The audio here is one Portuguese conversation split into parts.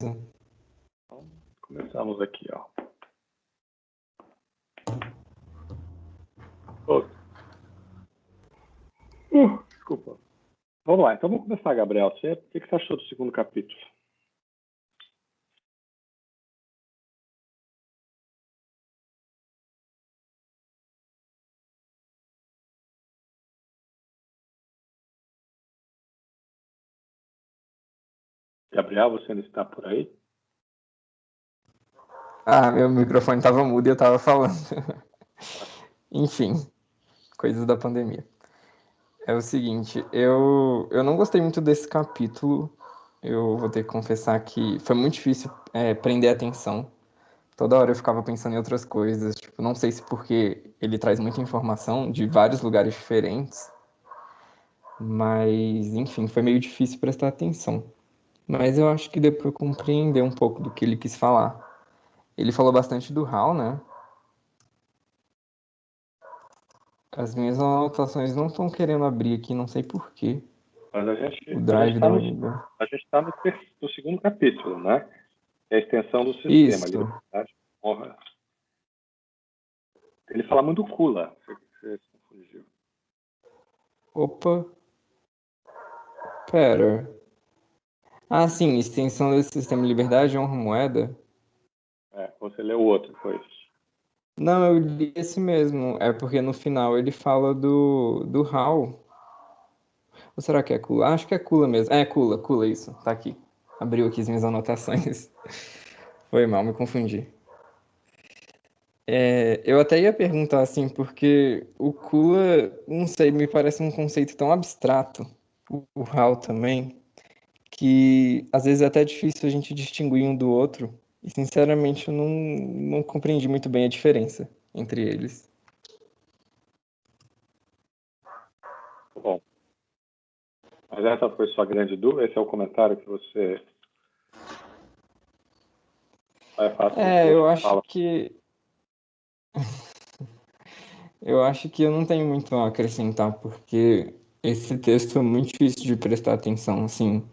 Então, começamos aqui, ó. Desculpa. Vamos lá, então vamos começar, Gabriel. O que você achou do segundo capítulo? Gabriel, você ainda está por aí? Meu microfone estava mudo e eu estava falando. Enfim, coisas da pandemia. É o seguinte, eu não gostei muito desse capítulo. Eu vou ter que confessar que foi muito difícil prender a atenção. Toda hora eu ficava pensando em outras coisas. Tipo, não sei se porque ele traz muita informação de vários lugares diferentes. Mas, enfim, foi meio difícil prestar atenção. Mas eu acho que deu para compreender um pouco do que ele quis falar. Ele falou bastante do HAL, né? As minhas anotações não estão querendo abrir aqui, não sei porquê. Mas O drive da a gente está no segundo capítulo, né? É a extensão do sistema. Isso. Ele fala muito do Kula. Você se confundiu. Opa. Pera. Sim, extensão desse sistema de liberdade, honra, moeda. Você leu o outro, foi isso. Não, eu li esse mesmo. É porque no final ele fala do HAL. Ou será que é Kula? Acho que é Kula mesmo. É Kula, isso. Tá aqui. Abriu aqui as minhas anotações. Foi mal, me confundi. Eu até ia perguntar assim, porque o Kula, não sei, me parece um conceito tão abstrato, o HAL também, que às vezes é até difícil a gente distinguir um do outro, e sinceramente eu não compreendi muito bem a diferença entre eles. Bom, mas essa foi sua grande dúvida? Esse é o comentário que você vai fazer? Eu acho que eu não tenho muito a acrescentar, porque esse texto é muito difícil de prestar atenção, assim.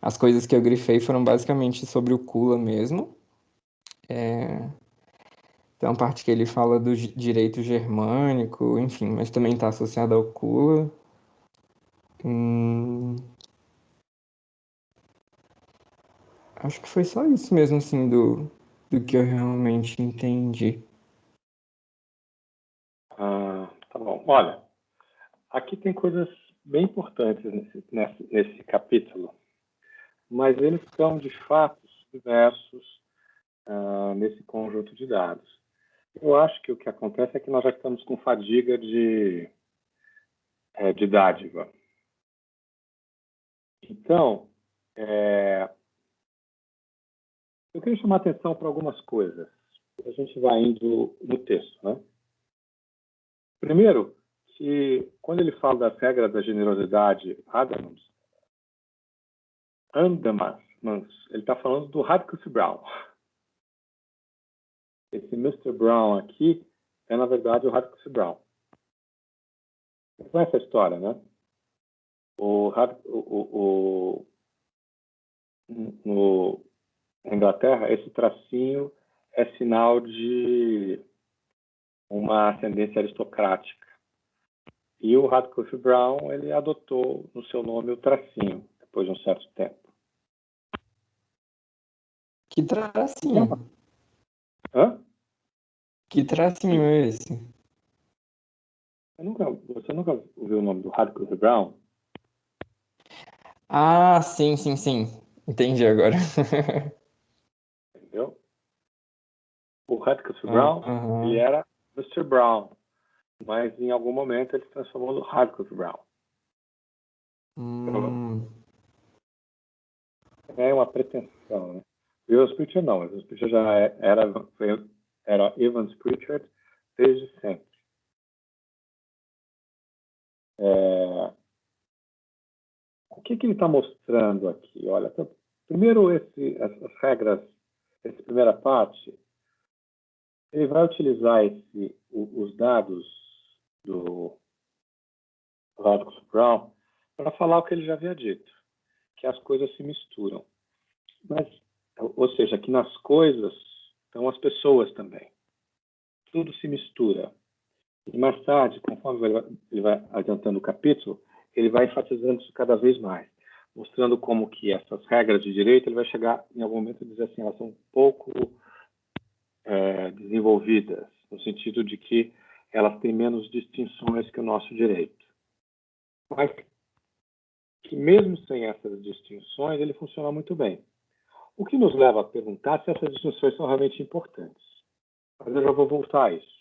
As coisas que eu grifei foram basicamente sobre o Kula mesmo. Tem uma parte que ele fala do direito germânico, enfim, mas também está associado ao Kula. Acho que foi só isso mesmo, assim, do que eu realmente entendi. Tá bom. Olha, aqui tem coisas bem importantes nesse capítulo, mas eles são, de fato, diversos nesse conjunto de dados. Eu acho que o que acontece é que nós já estamos com fadiga de dádiva. Então, eu queria chamar a atenção para algumas coisas. A gente vai indo no texto, né? Primeiro, que quando ele fala das regras da generosidade Andamans, ele está falando do Radcliffe Brown. Esse Mr. Brown aqui é, na verdade, o Radcliffe Brown. Você conhece a história, né? Na Inglaterra, esse tracinho é sinal de uma ascendência aristocrática. E o Radcliffe Brown, ele adotou no seu nome o tracinho, depois de um certo tempo. Que tracinho? Hã? Que tracinho é esse? Você nunca ouviu o nome do Radcliffe Brown? Sim, sim, sim. Entendi agora. Entendeu? O Radcliffe Brown, ele era Mr. Brown, mas em algum momento ele se transformou no Radcliffe Brown. É uma pretensão, né? Evans Pritchard não, Evans Pritchard já era Evans Pritchard desde sempre. O que ele está mostrando aqui? Olha, primeiro essas regras, essa primeira parte, ele vai utilizar os dados do Radcliffe Brown para falar o que ele já havia dito, que as coisas se misturam. Mas ou seja, que nas coisas estão as pessoas também. Tudo se mistura. E mais tarde, conforme ele vai adiantando o capítulo, ele vai enfatizando isso cada vez mais, mostrando como que essas regras de direito, ele vai chegar em algum momento a dizer assim, elas são um pouco desenvolvidas, no sentido de que elas têm menos distinções que o nosso direito. Mas que mesmo sem essas distinções, ele funciona muito bem. O que nos leva a perguntar se essas distinções são realmente importantes. Mas eu já vou voltar a isso.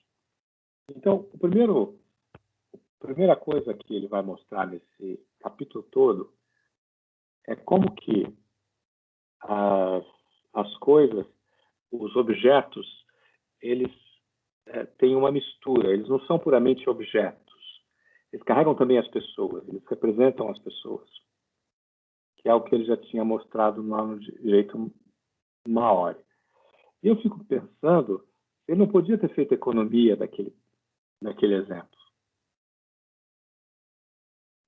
Então, a primeira coisa que ele vai mostrar nesse capítulo todo é como que as coisas, os objetos, eles têm uma mistura, eles não são puramente objetos. Eles carregam também as pessoas, eles representam as pessoas, que é o que ele já tinha mostrado lá no direito Maori. E eu fico pensando, ele não podia ter feito economia daquele exemplo.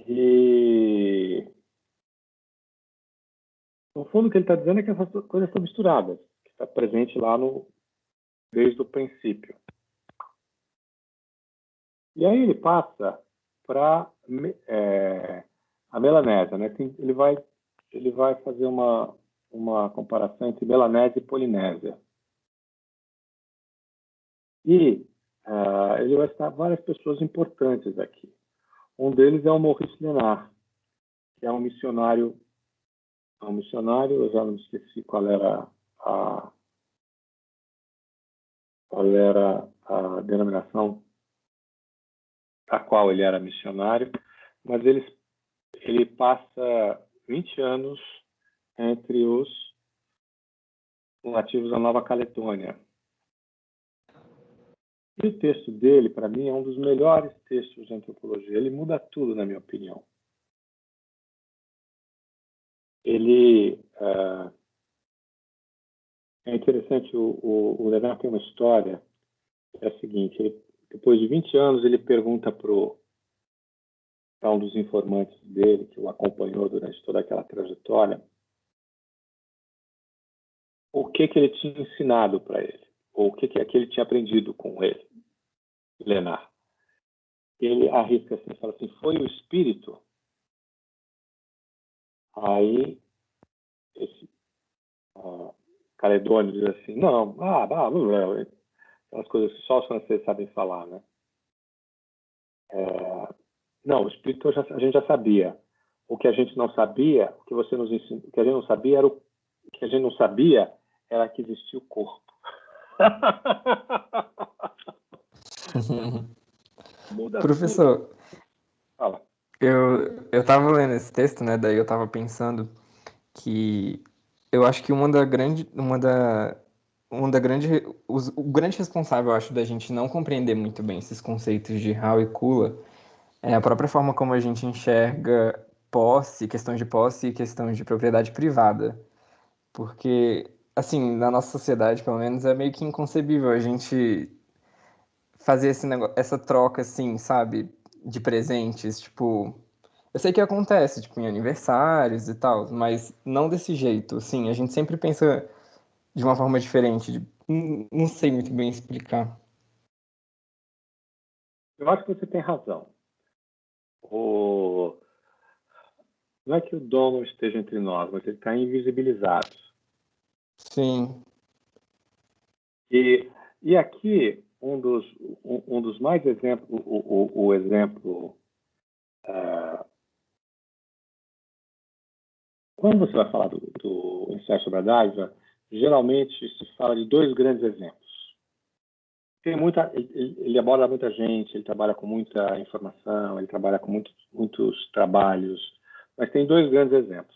E, no fundo, o que ele está dizendo é que essas coisas estão misturadas, que está presente lá desde o princípio. E aí ele passa para a Melanésia, né? Ele vai fazer uma comparação entre Melanésia e Polinésia. E ele vai citar várias pessoas importantes aqui. Um deles é o Maurice Lénard, que é um missionário, eu já não esqueci qual era a denominação a qual ele era missionário, mas ele passa 20 anos entre os nativos da Nova Caledônia. E o texto dele, para mim, é um dos melhores textos de antropologia. Ele muda tudo, na minha opinião. Ele é interessante, o Lénard tem uma história, é a seguinte, depois de 20 anos, ele pergunta para um dos informantes dele, que o acompanhou durante toda aquela trajetória, o que ele tinha ensinado para ele, ou o que ele tinha aprendido com ele, Lénard. Ele arrisca assim, fala assim, foi o espírito? Aí, esse Caledônio diz assim, não, aquelas coisas que só os franceses sabem falar, né? Não, o espírito a gente já sabia. O que a gente não sabia, o que você nos ensinou, o que a gente não sabia era o que a gente não sabia era que existia o corpo. Muda Professor, tudo. Fala. eu tava lendo esse texto, né? Daí eu tava pensando que eu acho que o grande responsável, eu acho, da gente não compreender muito bem esses conceitos de Howe e Kula é a própria forma como a gente enxerga posse, questão de posse e questão de propriedade privada. Porque, assim, na nossa sociedade, pelo menos, é meio que inconcebível a gente fazer essa troca, assim, sabe, de presentes, tipo, eu sei que acontece, tipo, em aniversários e tal, mas não desse jeito, assim, a gente sempre pensa de uma forma diferente, não sei muito bem explicar. Eu acho que você tem razão. Não é que o dom não esteja entre nós, mas ele está invisibilizado. Sim, E aqui, um dos mais exemplos, o exemplo. Quando você vai falar do ensaio sobre a dádiva, geralmente se fala de dois grandes exemplos. Ele aborda muita gente, ele trabalha com muita informação, ele trabalha com muitos trabalhos, mas tem dois grandes exemplos.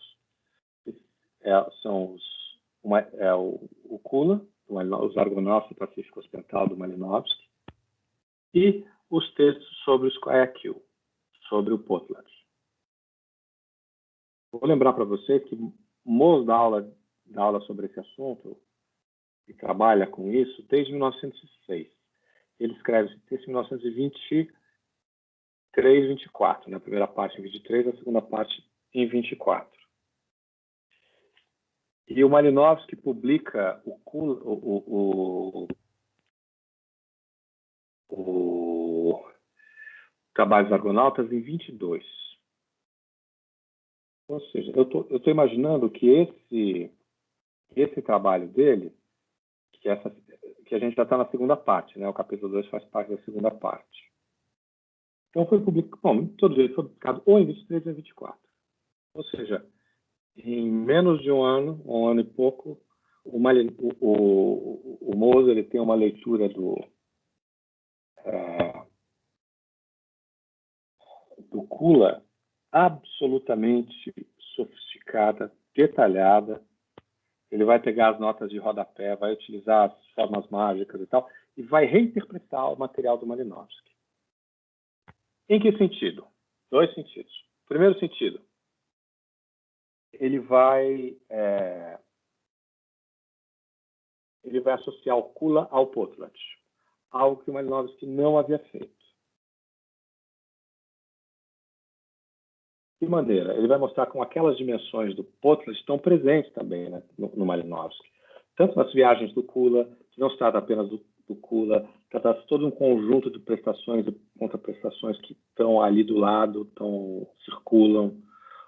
São o Kula, os Argonautas e Pacífico Ocidental do Malinowski, e os textos sobre o Squire sobre o Potlatch. Vou lembrar para você que Moos dá aula sobre esse assunto e trabalha com isso desde 1906. Ele escreve esse texto em 1923, 24, na primeira parte em 23, na segunda parte em 24. E o Malinowski publica o Trabalhos dos Argonautas em 22. Ou seja, eu tô imaginando que esse trabalho dele, que a gente já está na segunda parte, né? O capítulo 2 faz parte da segunda parte. Então foi publicado, bom, de todo jeito foi publicado ou em 23 ou em 24. Ou seja, em menos de um ano e pouco, o Moser ele tem uma leitura do Kula absolutamente sofisticada, detalhada. Ele vai pegar as notas de rodapé, vai utilizar as formas mágicas e tal, e vai reinterpretar o material do Malinowski. Em que sentido? Dois sentidos. Primeiro sentido, ele vai associar o Kula ao Potlatch, algo que o Malinowski não havia feito. De maneira, ele vai mostrar como aquelas dimensões do Potlatch estão presentes também, né, no Malinowski. Tanto nas viagens do Kula, que não se trata apenas do Kula, trata-se todo um conjunto de prestações e contraprestações que estão ali do lado, circulam,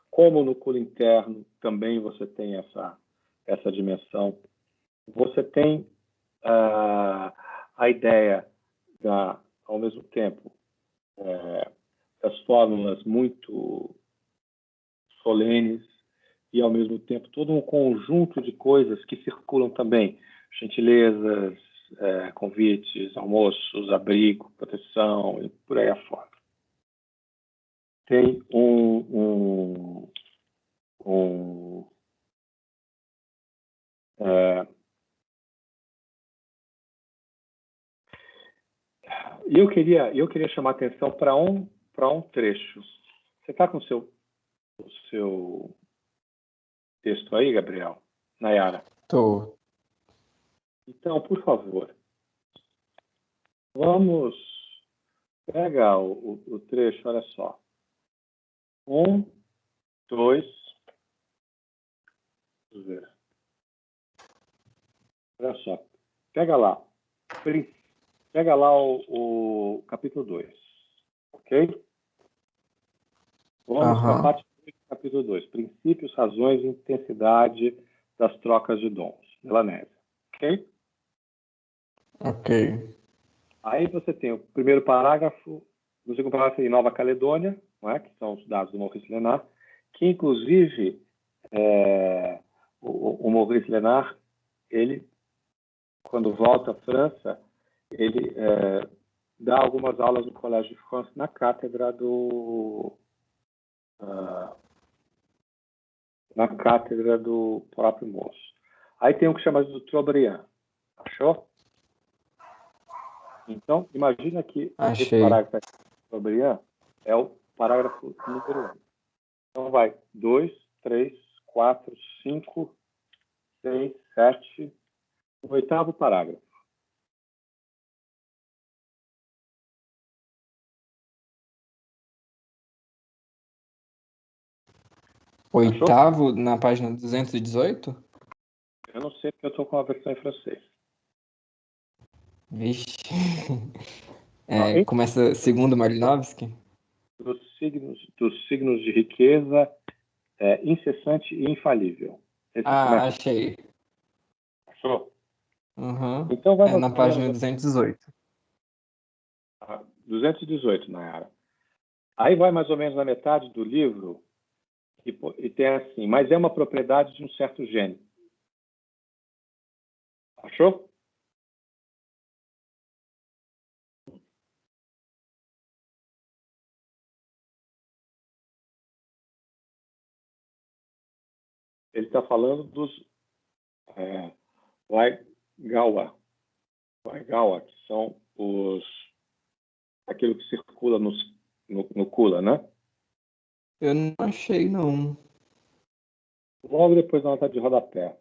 como no Kula interno também você tem essa dimensão. Você tem a ideia ao mesmo tempo, das fórmulas muito solenes e, ao mesmo tempo, todo um conjunto de coisas que circulam também. Gentilezas, convites, almoços, abrigo, proteção e por aí afora. Tem E eu queria chamar a atenção para um trecho. Você está com o seu texto aí, Gabriel? Nayara? Tô. Então, por favor, vamos pegar o trecho, olha só. 1, 2, vamos ver. Olha só. Pega lá o capítulo 2, ok? Vamos para a parte do capítulo 2. Princípios, razões e intensidade das trocas de dons. Melanésia. Ok? Ok. Aí você tem o primeiro parágrafo, no segundo parágrafo em Nova Caledônia, não é? Que são os dados do Maurice Lénard, que inclusive o Maurice Lénard, ele, quando volta à França, ele dá algumas aulas no Collège de France na cátedra do próprio moço. Aí tem o que chama de Trobriand. Achou? Então, imagina que esse parágrafo aqui de Trobriand é o parágrafo número 1. Então, vai 2, 3, 4, 5, 6, 7, o 8º parágrafo. Oitavo, Achou? na página 218? Eu não sei porque eu estou com a versão em francês. Vixe. Não, Começa segundo Malinowski? dos signos de riqueza incessante e infalível. Esse começa. Achei. Achou? Uhum. Então vai mais Na ou página menos 218. 218, Nayara. Aí vai mais ou menos na metade do livro e tem assim, mas é uma propriedade de um certo gênio. Achou? Ele está falando dos Waigawa, que são aquilo que circula no Kula, né? Eu não achei, não. Logo depois da nota de rodapé.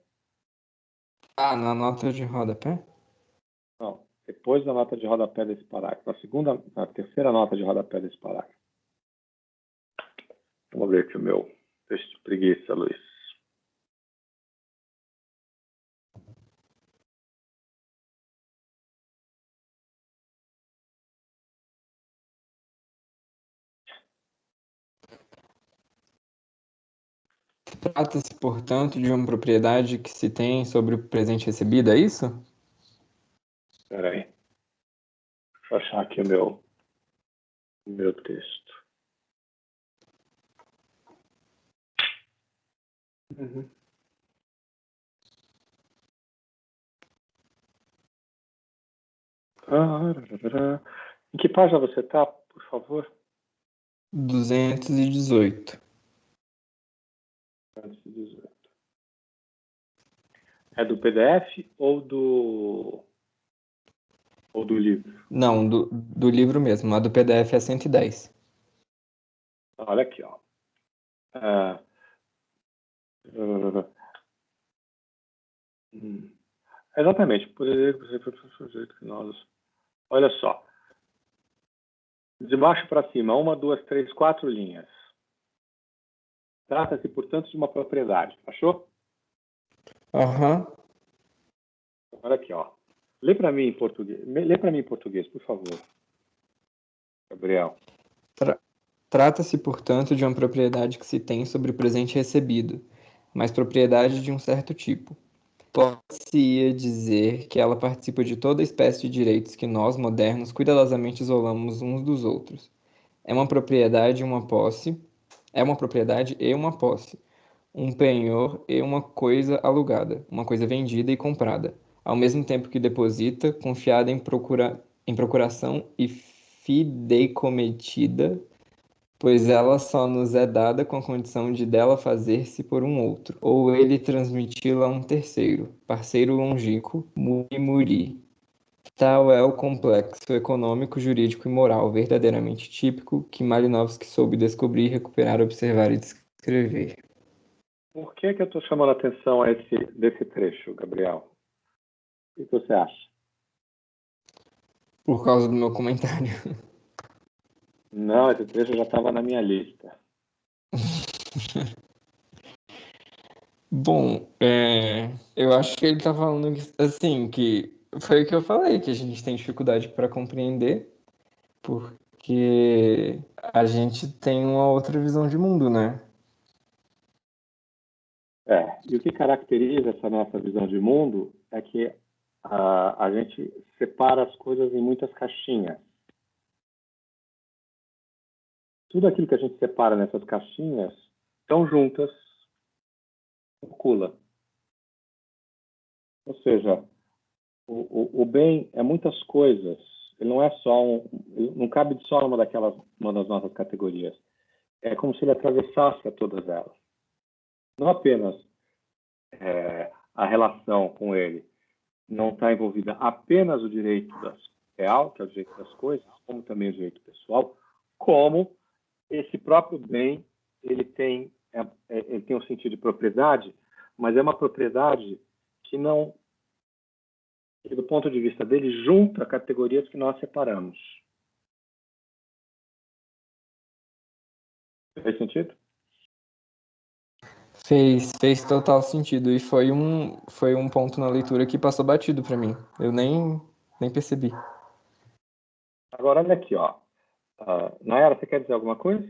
Na nota de rodapé? Não, depois da nota de rodapé desse parágrafo. A terceira nota de rodapé desse parágrafo. Vamos ver aqui o meu texto de preguiça, Luiz. Trata-se, portanto, de uma propriedade que se tem sobre o presente recebido, é isso? Espera aí. Deixa eu achar aqui o meu texto. Uhum. Em que página você está, por favor? 218. 218. É do PDF ou do livro? Não, do livro mesmo. A do PDF é 110. Olha aqui, ó. Ah, exatamente. Por exemplo, olha só. De baixo para cima, 1, 2, 3, 4 linhas. Trata-se, portanto, de uma propriedade. Achou? Aham. Olha aqui, ó. Lê para mim em português. Lê para mim em português, por favor, Gabriel. Trata-se, portanto, de uma propriedade que se tem sobre o presente recebido, mas propriedade de um certo tipo. Pode-se dizer que ela participa de toda espécie de direitos que nós, modernos, cuidadosamente isolamos uns dos outros. É uma propriedade e uma posse, é uma propriedade e uma posse, um penhor e uma coisa alugada, uma coisa vendida e comprada, ao mesmo tempo que deposita, confiada em procuração e fideicometida, pois ela só nos é dada com a condição de dela fazer-se por um outro, ou ele transmiti-la a um terceiro, parceiro longínquo, muri-muri. Tal é o complexo econômico, jurídico e moral verdadeiramente típico que Malinowski soube descobrir, recuperar, observar e descrever. Por que eu estou chamando a atenção desse trecho, Gabriel? O que você acha? Por causa do meu comentário. Não, esse trecho já estava na minha lista. Bom, eu acho que ele tá falando assim, que foi o que eu falei, que a gente tem dificuldade para compreender, porque a gente tem uma outra visão de mundo, né? E o que caracteriza essa nossa visão de mundo é que a gente separa as coisas em muitas caixinhas. Tudo aquilo que a gente separa nessas caixinhas estão juntas, circula. Ou seja, o bem é muitas coisas. Ele não é só ele não cabe só numa uma das nossas categorias. É como se ele atravessasse a todas elas. Não apenas a relação com ele não está envolvida apenas o direito real, que é o direito das coisas, como também o direito pessoal, como esse próprio bem ele tem um sentido de propriedade, mas é uma propriedade que não, que, do ponto de vista dele, junta categorias que nós separamos. Faz sentido? Fez total sentido e foi um ponto na leitura que passou batido para mim. Eu nem percebi. Agora, olha aqui, ó. Nayara, você quer dizer alguma coisa?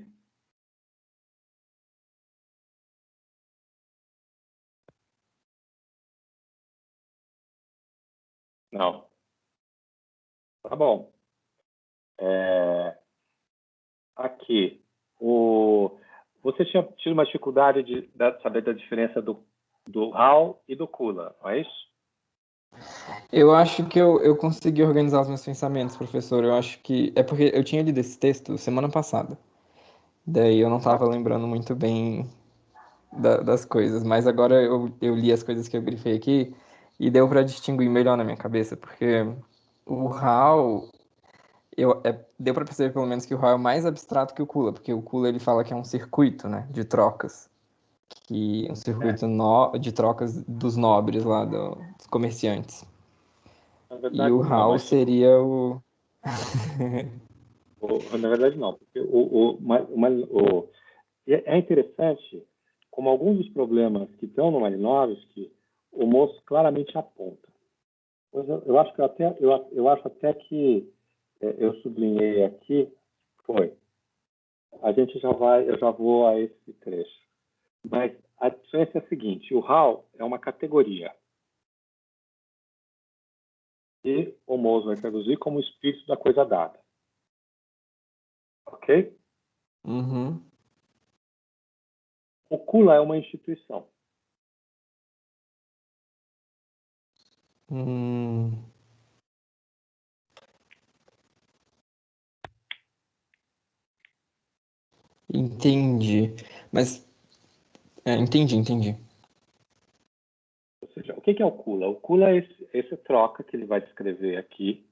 Não. Tá bom. Aqui, você tinha tido uma dificuldade de saber da diferença do Hal e do Kula, não é isso? Eu acho que eu consegui organizar os meus pensamentos, professor. Eu acho que. É porque eu tinha lido esse texto semana passada. Daí eu não Tá. estava lembrando muito bem das coisas. Mas agora eu li as coisas que eu grifei aqui e deu para distinguir melhor na minha cabeça. Porque o HAL. Deu para perceber pelo menos que o HAL é mais abstrato que o Kula. Porque o Kula ele fala que é um circuito, né, de trocas. Que um É, circuito de trocas dos nobres lá, dos comerciantes. na E o verdade, não, HAL mas seria o. na verdade, não, porque é interessante como alguns dos problemas que estão no Malinowski, o moço claramente aponta. Eu acho que eu acho até que eu sublinhei aqui, foi. A gente eu já vou a esse trecho. Mas a diferença é a seguinte: o HAL é uma categoria. E o Mose vai traduzir como o espírito da coisa dada. Ok? Uhum. O Kula é uma instituição. Hum, entendi. Mas, entendi. Ou seja, o que é o Kula? O Kula é essa troca que ele vai descrever aqui,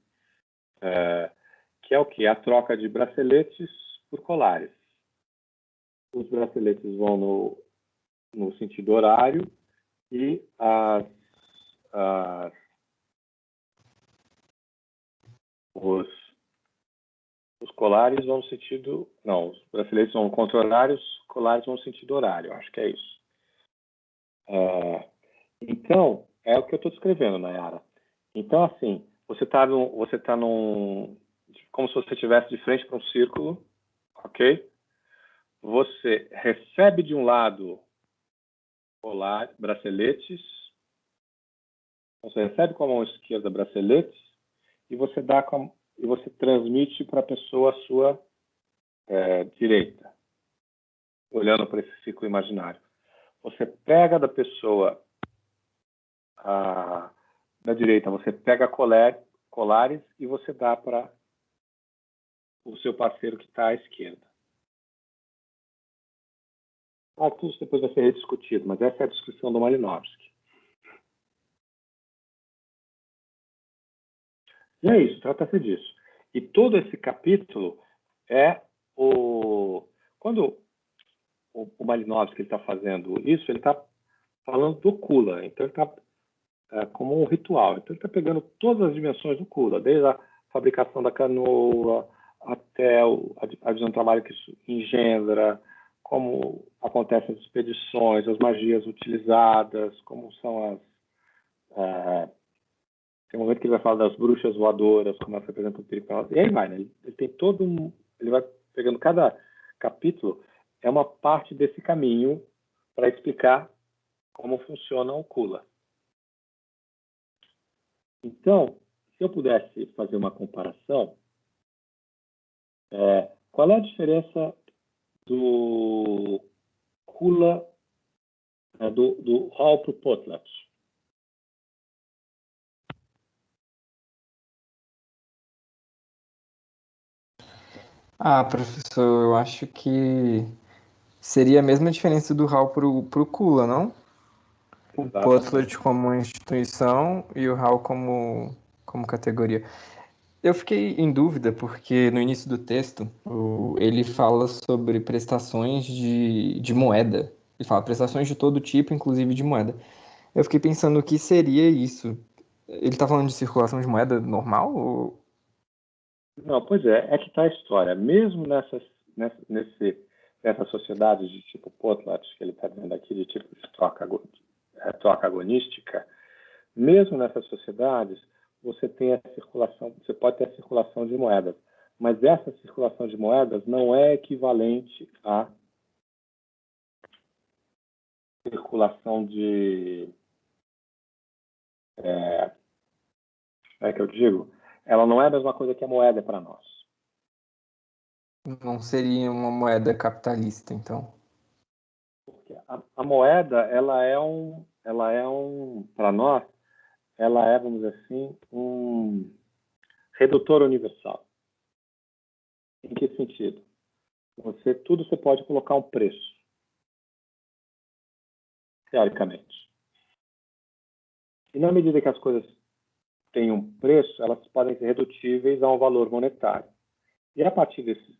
que é o que? A troca de braceletes por colares. Os braceletes vão no sentido horário e os colares vão no sentido... Não, os braceletes vão contra horários, os colares vão no sentido horário. Acho que é isso. Então, é o que eu estou descrevendo, Nayara. Então, assim, você está como se você estivesse de frente para um círculo, ok? Você recebe de um lado colar, braceletes, você recebe com a mão esquerda braceletes e você transmite para a pessoa a sua direita, olhando para esse círculo imaginário. Você pega da pessoa da direita, você pega colares e você dá para o seu parceiro que está à esquerda. Tudo isso depois vai ser rediscutido, mas essa é a descrição do Malinowski. E é isso, trata-se disso. E todo esse capítulo é quando o Malinowski está fazendo isso, ele está falando do Kula. Então, ele está como um ritual. Então, ele está pegando todas as dimensões do Kula, desde a fabricação da canoa até a visão do trabalho que isso engendra, como acontecem as expedições, as magias utilizadas, como são tem um momento que ele vai falar das bruxas voadoras, como elas representam o perigo. E aí vai, né? Ele tem ele vai pegando cada capítulo, é uma parte desse caminho para explicar como funciona o Kula. Então, se eu pudesse fazer uma comparação, qual é a diferença do Kula, do Hall para o Potlatch? Ah, professor, eu acho que seria a mesma diferença do HAL pro Kula, não? O Potlatch Exatamente. como instituição e o HAL como categoria. Eu fiquei em dúvida porque no início do texto ele fala sobre prestações de moeda. Ele fala prestações de todo tipo, inclusive de moeda. Eu fiquei pensando o que seria isso. Ele tá falando de circulação de moeda normal? Não, pois é que está a história. Mesmo nessas sociedades de tipo Potlatch, que ele está dizendo aqui, de tipo de troca agonística, mesmo nessas sociedades, você pode ter a circulação de moedas, mas essa circulação de moedas não é equivalente à circulação de, que eu digo, ela não é a mesma coisa que a moeda para nós. Não seria uma moeda capitalista, então. Porque a moeda, para nós, ela é, vamos dizer assim, um redutor universal. Em que sentido? Tudo você pode colocar um preço, teoricamente. E na medida que as coisas têm um preço, elas podem ser redutíveis a um valor monetário. E a partir desses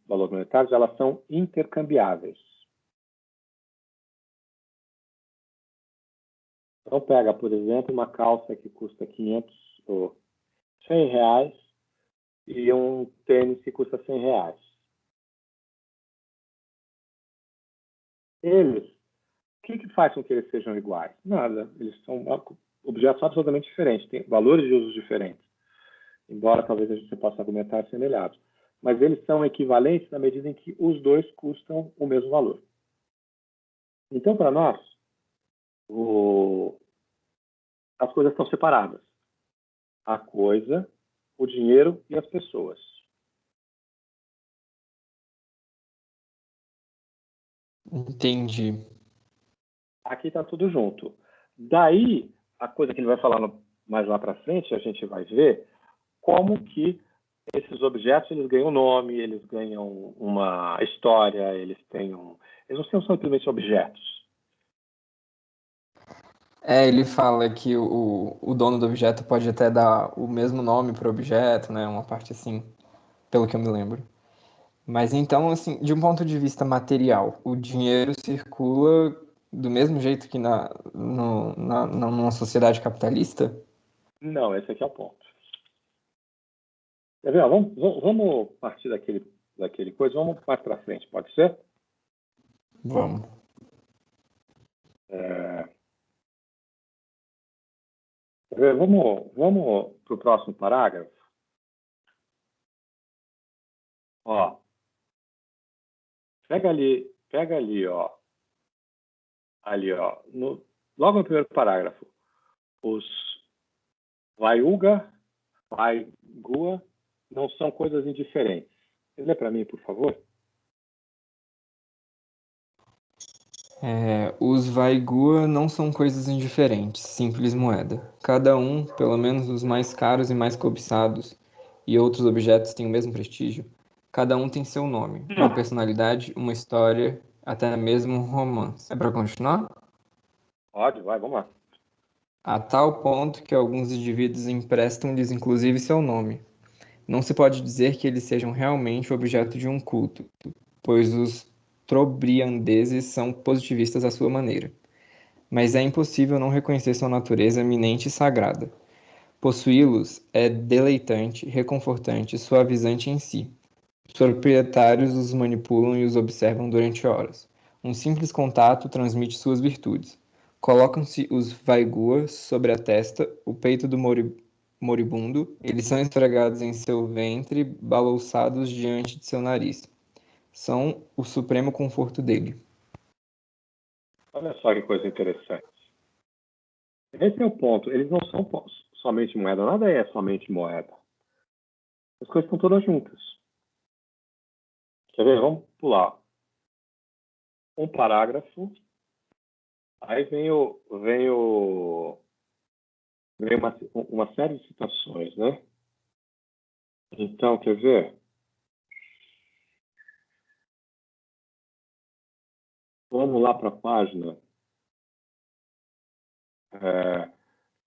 valores monetários, elas são intercambiáveis. Então, pega, por exemplo, uma calça que custa 500 ou 100 reais e um tênis que custa 100 reais. O que faz com que eles sejam iguais? Nada. Eles são objetos absolutamente diferentes, têm valores de uso diferentes, embora talvez a gente possa argumentar semelhantes. Mas eles são equivalentes na medida em que os dois custam o mesmo valor. Então, para nós, as coisas estão separadas. A coisa, o dinheiro e as pessoas. Entendi. Aqui está tudo junto. Daí, a coisa que ele vai falar mais lá para frente, a gente vai ver como que esses objetos eles ganham nome, eles ganham uma história, eles não são simplesmente objetos. Ele fala que o dono do objeto pode até dar o mesmo nome para o objeto, né? Uma parte assim, pelo que eu me lembro. Mas então, assim, de um ponto de vista material, o dinheiro circula do mesmo jeito que numa sociedade capitalista? Não, esse aqui é o ponto. Quer ver? Ó, vamos partir daquele coisa, vamos mais para frente, pode ser? Vamos. Quer ver? Vamos para o próximo parágrafo. Ó, pega ali, ó. Ali, ó. Logo no primeiro parágrafo. Os Vaiuga, Vaigua não são coisas indiferentes. Você lê para mim, por favor? Os Vaigua não são coisas indiferentes, simples moeda. Cada um, pelo menos os mais caros e mais cobiçados, e outros objetos têm o mesmo prestígio. Cada um tem seu nome, uma personalidade, uma história, até mesmo um romance. É para continuar? Pode, vai, vamos lá. A tal ponto que alguns indivíduos emprestam-lhes inclusive seu nome. Não se pode dizer que eles sejam realmente objeto de um culto, pois os trobriandeses são positivistas à sua maneira. Mas é impossível não reconhecer sua natureza eminente e sagrada. Possuí-los é deleitante, reconfortante, suavizante em si. Os proprietários os manipulam e os observam durante horas. Um simples contato transmite suas virtudes. Colocam-se os vaiguas sobre a testa, o peito do moribundo, eles são esfregados em seu ventre, balouçados diante de seu nariz. São o supremo conforto dele. Olha só que coisa interessante. Esse é o ponto. Eles não são somente moeda, nada é somente moeda. As coisas estão todas juntas. Quer ver? Vamos pular um parágrafo. Aí vem uma série de situações, né? Então, quer ver? Vamos lá para a página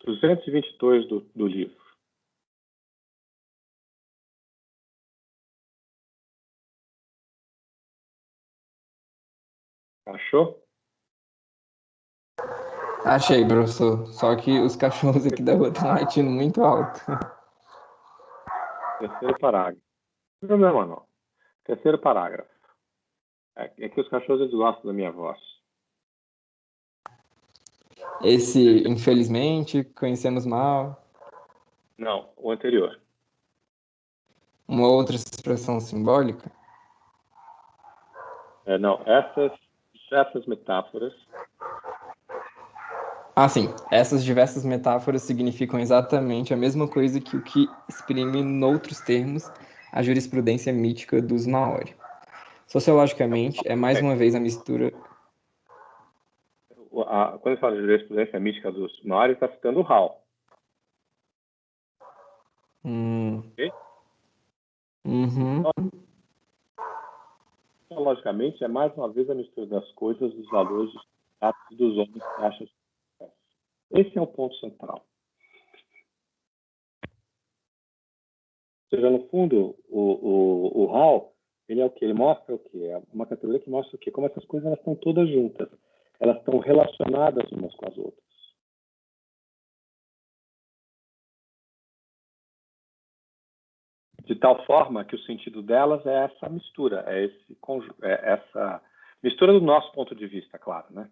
222 do livro. Achou? Achei, professor. Só que os cachorros aqui da rua estão latindo muito alto. Terceiro parágrafo. Não tem problema, não. Terceiro parágrafo. É que os cachorros eles gostam da minha voz. Esse, infelizmente, conhecemos mal. Não, o anterior. Uma outra expressão simbólica. Não, essas metáforas. Ah, sim. Essas diversas metáforas significam exatamente a mesma coisa que o que exprime, noutros termos, a jurisprudência mítica dos Maori. Sociologicamente, é mais uma vez a mistura. Quando ele fala de jurisprudência mística dos Maori, está citando o Hall. Ok? Uhum. Então, logicamente, é mais uma vez a mistura das coisas, dos valores, dos atos e dos homens que acham. Esse é o ponto central. Ou seja, no fundo, o Hall, ele é o que? Ele mostra o que? É uma categoria que mostra o quê? Como essas coisas elas estão todas juntas. Elas estão relacionadas umas com as outras. De tal forma que o sentido delas é essa mistura, é essa mistura do nosso ponto de vista, claro, né?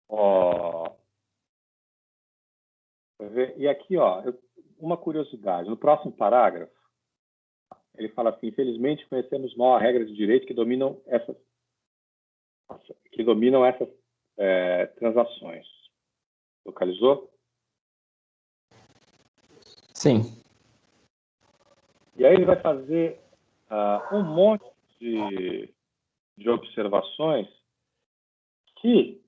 Ó, e aqui, ó, uma curiosidade. No próximo parágrafo, ele fala assim: infelizmente conhecemos mal as regras de direito que dominam essas transações. Localizou? Sim. E aí ele vai fazer um monte de observações que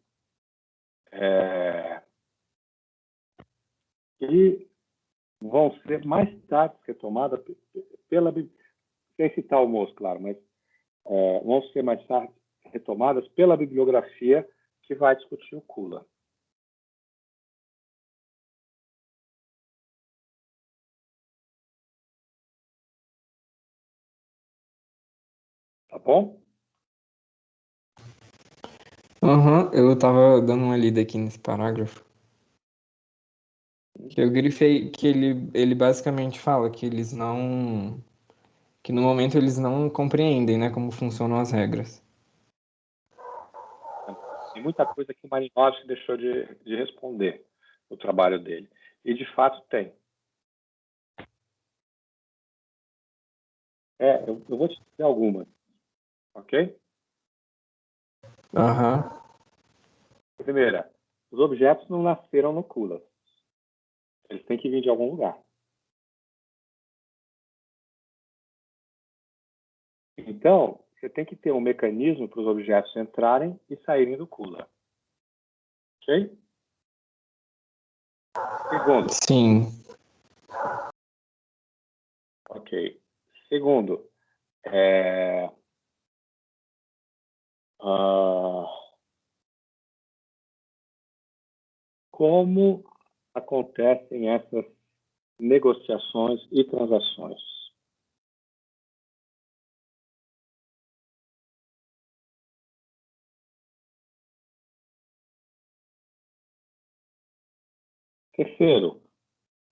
vão ser mais tarde retomadas sem citar o Moço, claro, mas vão ser mais tarde retomadas pela bibliografia que vai discutir o Kula. Tá bom? Eu tava dando uma lida aqui nesse parágrafo. Que eu grifei que ele basicamente fala que eles não. Que no momento eles não compreendem, né, como funcionam as regras. Tem muita coisa que o Malinowski deixou de responder no trabalho dele. E, de fato, tem. Eu vou te dizer algumas, ok? Primeira, os objetos não nasceram no Kula. Eles têm que vir de algum lugar. Então, você tem que ter um mecanismo para os objetos entrarem e saírem do Kula. Ok? Segundo. Sim. Ok. Segundo, como acontecem essas negociações e transações? Terceiro,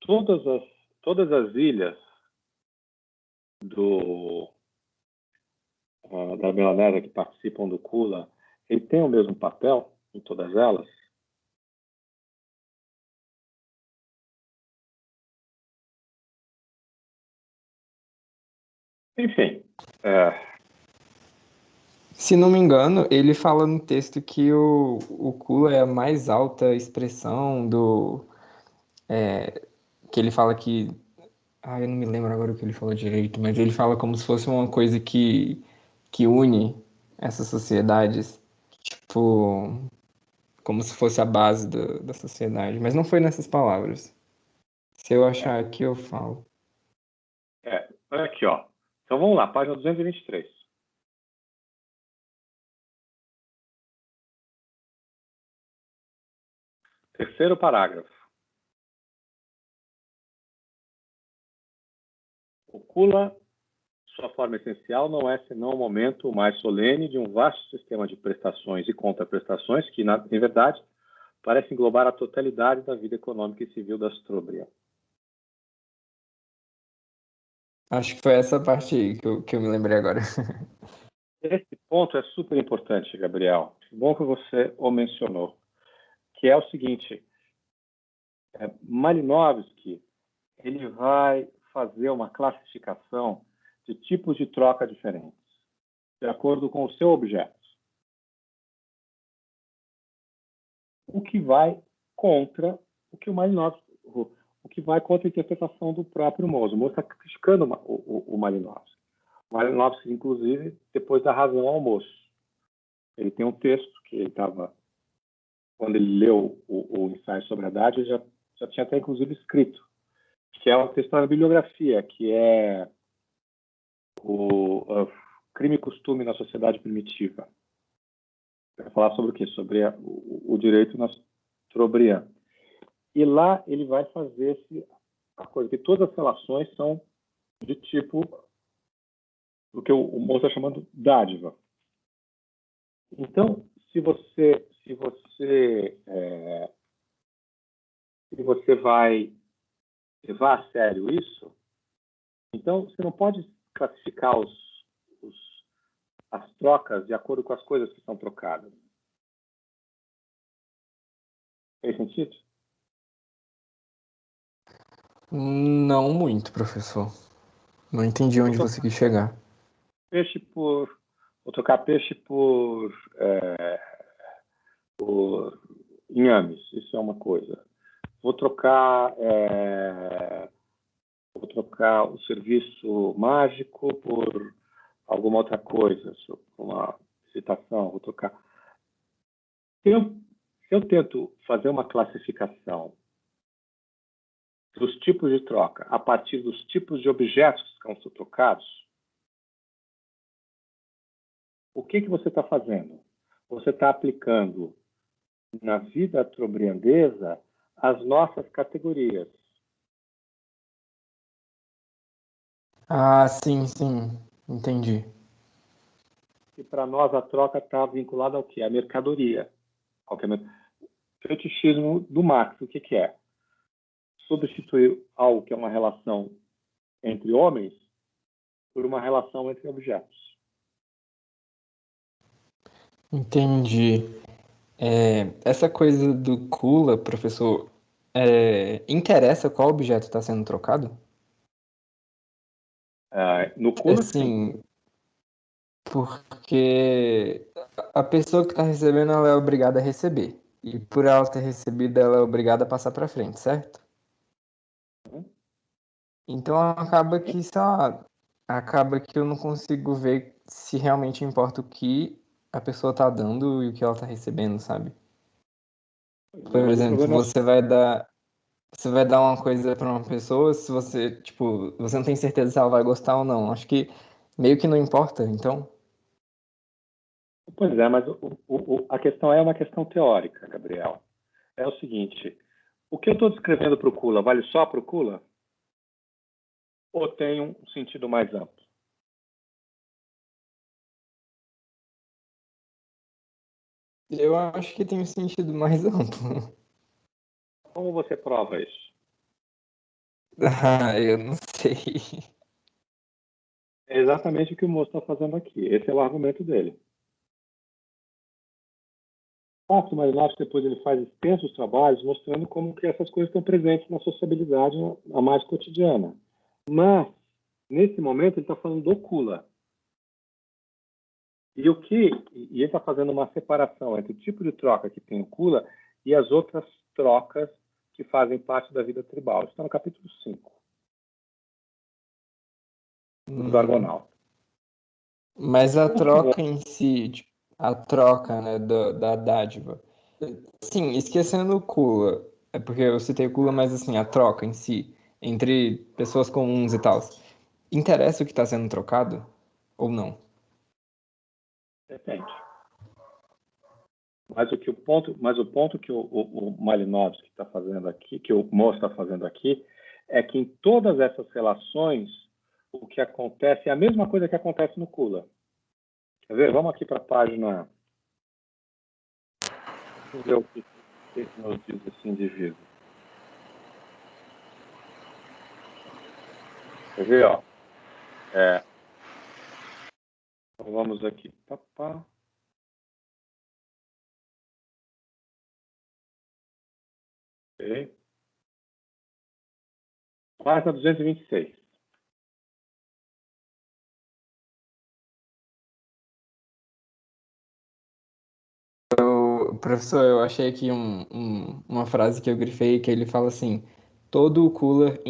todas as ilhas da Melanésia que participam do Kula, ele tem o mesmo papel em todas elas? Enfim. Se não me engano, ele fala no texto que o Kula é a mais alta expressão do. Que ele fala que. Ah, eu não me lembro agora o que ele falou direito, mas ele fala como se fosse uma coisa que une essas sociedades. Tipo, como se fosse a base da sociedade. Mas não foi nessas palavras. Se eu achar aqui, eu falo. Olha aqui, ó. Então vamos lá, página 223. Terceiro parágrafo. O Kula, sua forma essencial, não é senão o momento mais solene de um vasto sistema de prestações e contraprestações que, em verdade, parece englobar a totalidade da vida econômica e civil da Astróbria. Acho que foi essa parte aí que eu me lembrei agora. Esse ponto é super importante, Gabriel. Bom que você o mencionou. Que é o seguinte, Malinowski ele vai fazer uma classificação de tipos de troca diferentes, de acordo com o seu objeto. O que vai contra o que o Malinowski, o que vai contra a interpretação do próprio Mozo. O Mozo está criticando o Malinowski. O Malinowski, inclusive, depois dá razão ao Moço. Ele tem um texto que ele estava, quando ele leu o ensaio sobre a Haddad, ele já tinha até, inclusive, escrito, que é um texto na bibliografia, que é o Crime e Costume na Sociedade Primitiva. Vai falar sobre o quê? Sobre o direito nastrobriano. E lá ele vai fazer a coisa que todas as relações são de tipo do que o moço está chamando dádiva. Então, se você vai levar a sério isso, então você não pode classificar as trocas de acordo com as coisas que são trocadas. Fez sentido? Não muito, professor. Não entendi Vou onde trocar você quis chegar. peixe por, vou trocar peixe por inhames, isso é uma coisa. Vou trocar, vou trocar o serviço mágico por alguma outra coisa, uma citação, vou trocar. Se eu, se eu tento fazer uma classificação dos tipos de troca a partir dos tipos de objetos que estão sendo trocados, o que você está fazendo? Você está aplicando na vida trobriandesa as nossas categorias. Ah, sim, sim. Entendi. E para nós a troca está vinculada ao quê? À mercadoria. Fetichismo do Marx, o que é? Substituir algo que é uma relação entre homens por uma relação entre objetos. Entendi. Essa coisa do Kula, professor, interessa qual objeto está sendo trocado? No Kula, sim. Assim, porque a pessoa que está recebendo, ela é obrigada a receber. E por ela ter recebido, ela é obrigada a passar para frente, certo? Então acaba que, sei lá, acaba que eu não consigo ver se realmente importa o que a pessoa tá dando e o que ela tá recebendo, sabe? Por Mas o exemplo, problema você vai dar uma coisa para uma pessoa, se você, tipo, você não tem certeza se ela vai gostar ou não. Acho que meio que não importa, então. Pois é, mas a questão é uma questão teórica, Gabriel. É o seguinte, o que eu estou descrevendo para o Kula vale só para o Kula? Ou tem um sentido mais amplo? Eu acho que tem um sentido mais amplo. Como você prova isso? Ah, eu não sei. É exatamente o que o moço está fazendo aqui. Esse é o argumento dele. Fato, mas acho que depois ele faz extensos trabalhos mostrando como que essas coisas estão presentes na sociabilidade a mais cotidiana. Mas, nesse momento, ele está falando do Kula. E ele está fazendo uma separação entre o tipo de troca que tem o Kula e as outras trocas que fazem parte da vida tribal. Isso está no capítulo 5 do Argonautas. Mas a troca em si, tipo, a troca, né, da dádiva. Sim, esquecendo o Kula, é porque eu citei o Kula, mas assim, a troca em si, entre pessoas comuns e tal. Interessa o que está sendo trocado ou não? Depende. Mas o ponto que o Malinowski está fazendo aqui, que o Moço está fazendo aqui, é que em todas essas relações, o que acontece é a mesma coisa que acontece no Kula. Quer ver? Vamos aqui para a página. Vamos ver o que nos diz esse indivíduo. Quer ver? Ó? Então vamos aqui. Papá. Ok. Página 226. Professor, eu achei aqui uma frase que eu grifei que ele fala assim: todo o cooler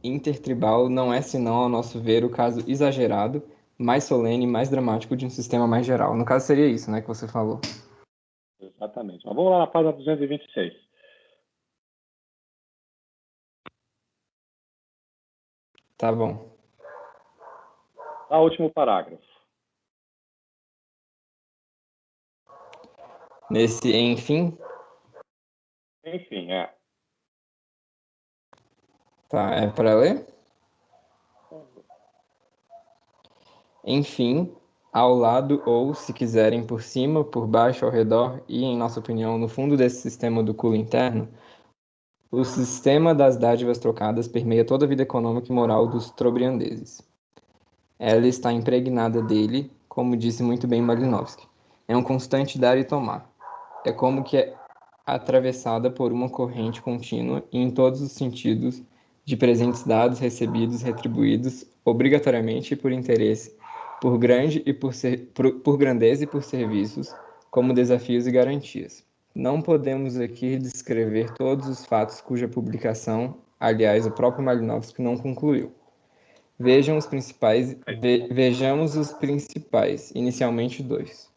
intertribal não é senão, ao nosso ver, o caso exagerado, mais solene, mais dramático de um sistema mais geral. No caso seria isso, né, que você falou. Exatamente. Mas vamos lá na página 226. Tá bom. Lá, último parágrafo. Nesse enfim, Enfim, tá, é para ler? Enfim, ao lado ou, se quiserem, por cima, por baixo, ao redor e, em nossa opinião, no fundo desse sistema do culo interno, o sistema das dádivas trocadas permeia toda a vida econômica e moral dos trobriandeses. Ela está impregnada dele, como disse muito bem Malinowski. É um constante dar e tomar. É como que é atravessada por uma corrente contínua e em todos os sentidos de presentes dados, recebidos, retribuídos obrigatoriamente e por interesse, por grandeza e por serviços, como desafios e garantias. Não podemos aqui descrever todos os fatos cuja publicação, aliás, o próprio Malinowski não concluiu. Vejamos os principais, inicialmente dois.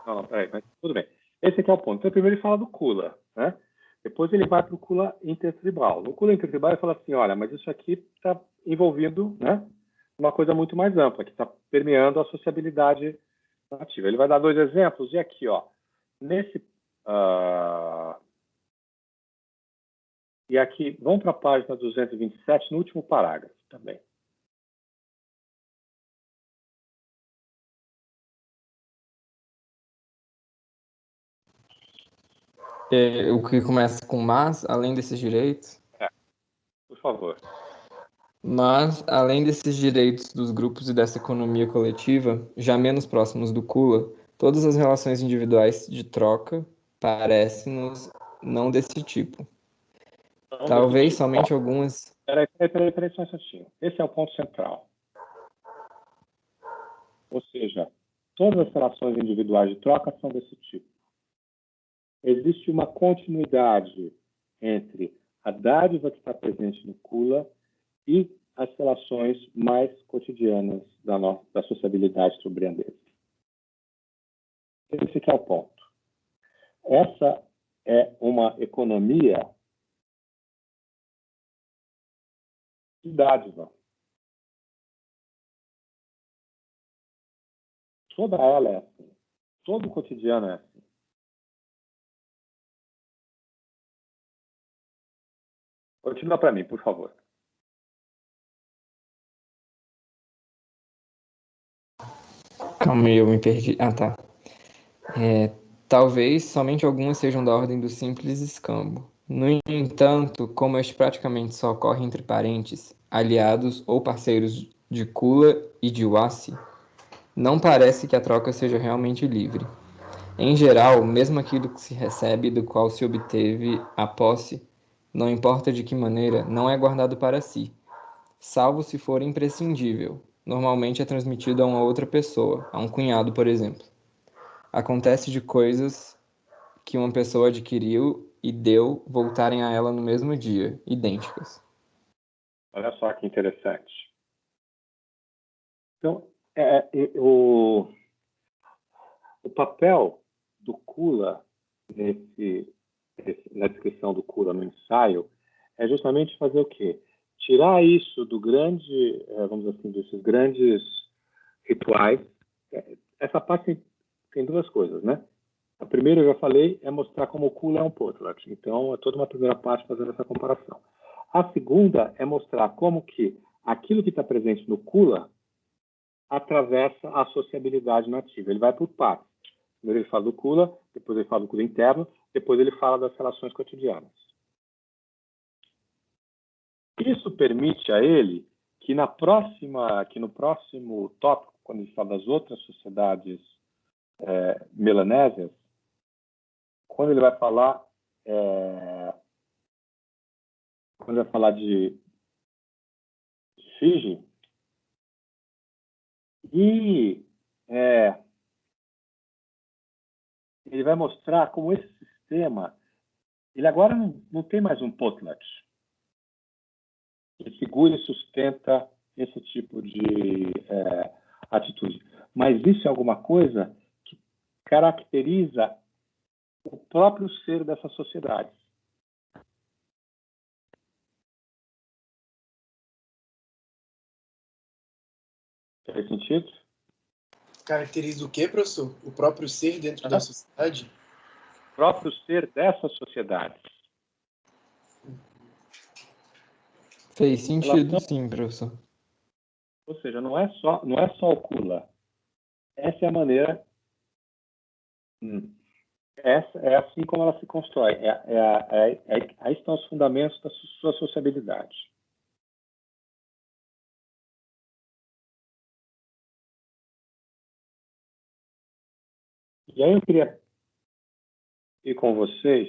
Não, peraí, mas tudo bem. Esse aqui é o ponto. Então, primeiro ele fala do Kula, né? Depois ele vai para o Kula intertribal. No Kula intertribal ele fala assim, olha, mas isso aqui está envolvendo, né, uma coisa muito mais ampla, que está permeando a sociabilidade ativa. Ele vai dar 2 exemplos, e aqui, ó, nesse... e aqui, vamos para a página 227, no último parágrafo também. O que começa com mas, além desses direitos? Por favor. Mas, além desses direitos dos grupos e dessa economia coletiva, já menos próximos do Kula, todas as relações individuais de troca parecem-nos não desse tipo. Não Talvez desse tipo. somente algumas... Peraí, só um instantinho. Esse é o ponto central. Ou seja, todas as relações individuais de troca são desse tipo. Existe uma continuidade entre a dádiva que está presente no Kula e as relações mais cotidianas da sociabilidade sobre-andesa. Esse que é o ponto. Essa é uma economia de dádiva. Toda ela é assim. Todo o cotidiano é assim. Continua para mim, por favor. Calma aí, eu me perdi. Ah, tá. Talvez somente algumas sejam da ordem do simples escambo. No entanto, como este praticamente só ocorre entre parentes, aliados ou parceiros de Kula e de Wasi, não parece que a troca seja realmente livre. Em geral, mesmo aquilo que se recebe e do qual se obteve a posse, não importa de que maneira, não é guardado para si, salvo se for imprescindível. Normalmente é transmitido a uma outra pessoa, a um cunhado, por exemplo. Acontece de coisas que uma pessoa adquiriu e deu voltarem a ela no mesmo dia, idênticas. Olha só que interessante. Então, o papel do Kula na descrição do Kula no ensaio é justamente fazer o quê? Tirar isso do grande, vamos dizer assim, desses grandes rituais. Essa parte tem 2 coisas, né? A primeira, eu já falei, é mostrar como o Kula é um potlatch. Então, é toda uma primeira parte fazendo essa comparação. A segunda é mostrar como que aquilo que está presente no Kula atravessa a sociabilidade nativa. Ele vai por partes. Primeiro ele fala do Kula, depois ele fala do Kula interno, depois ele fala das relações cotidianas. Isso permite a ele que no próximo tópico, quando ele fala das outras sociedades melanésias, quando ele vai falar de Fiji, e ele vai mostrar como esse sistema, ele agora não tem mais um potlatch. Ele segura e sustenta esse tipo de atitude. Mas isso é alguma coisa que caracteriza o próprio ser dessa sociedade. Faz sentido? Caracteriza o quê, professor? O próprio ser dentro da sociedade? O próprio ser dessa sociedade. Fez sentido, sim, professor. Ou seja, não é só o Kula. Essa é a maneira. Essa é assim como ela se constrói. Aí estão os fundamentos da sua sociabilidade. E aí eu queria ir com vocês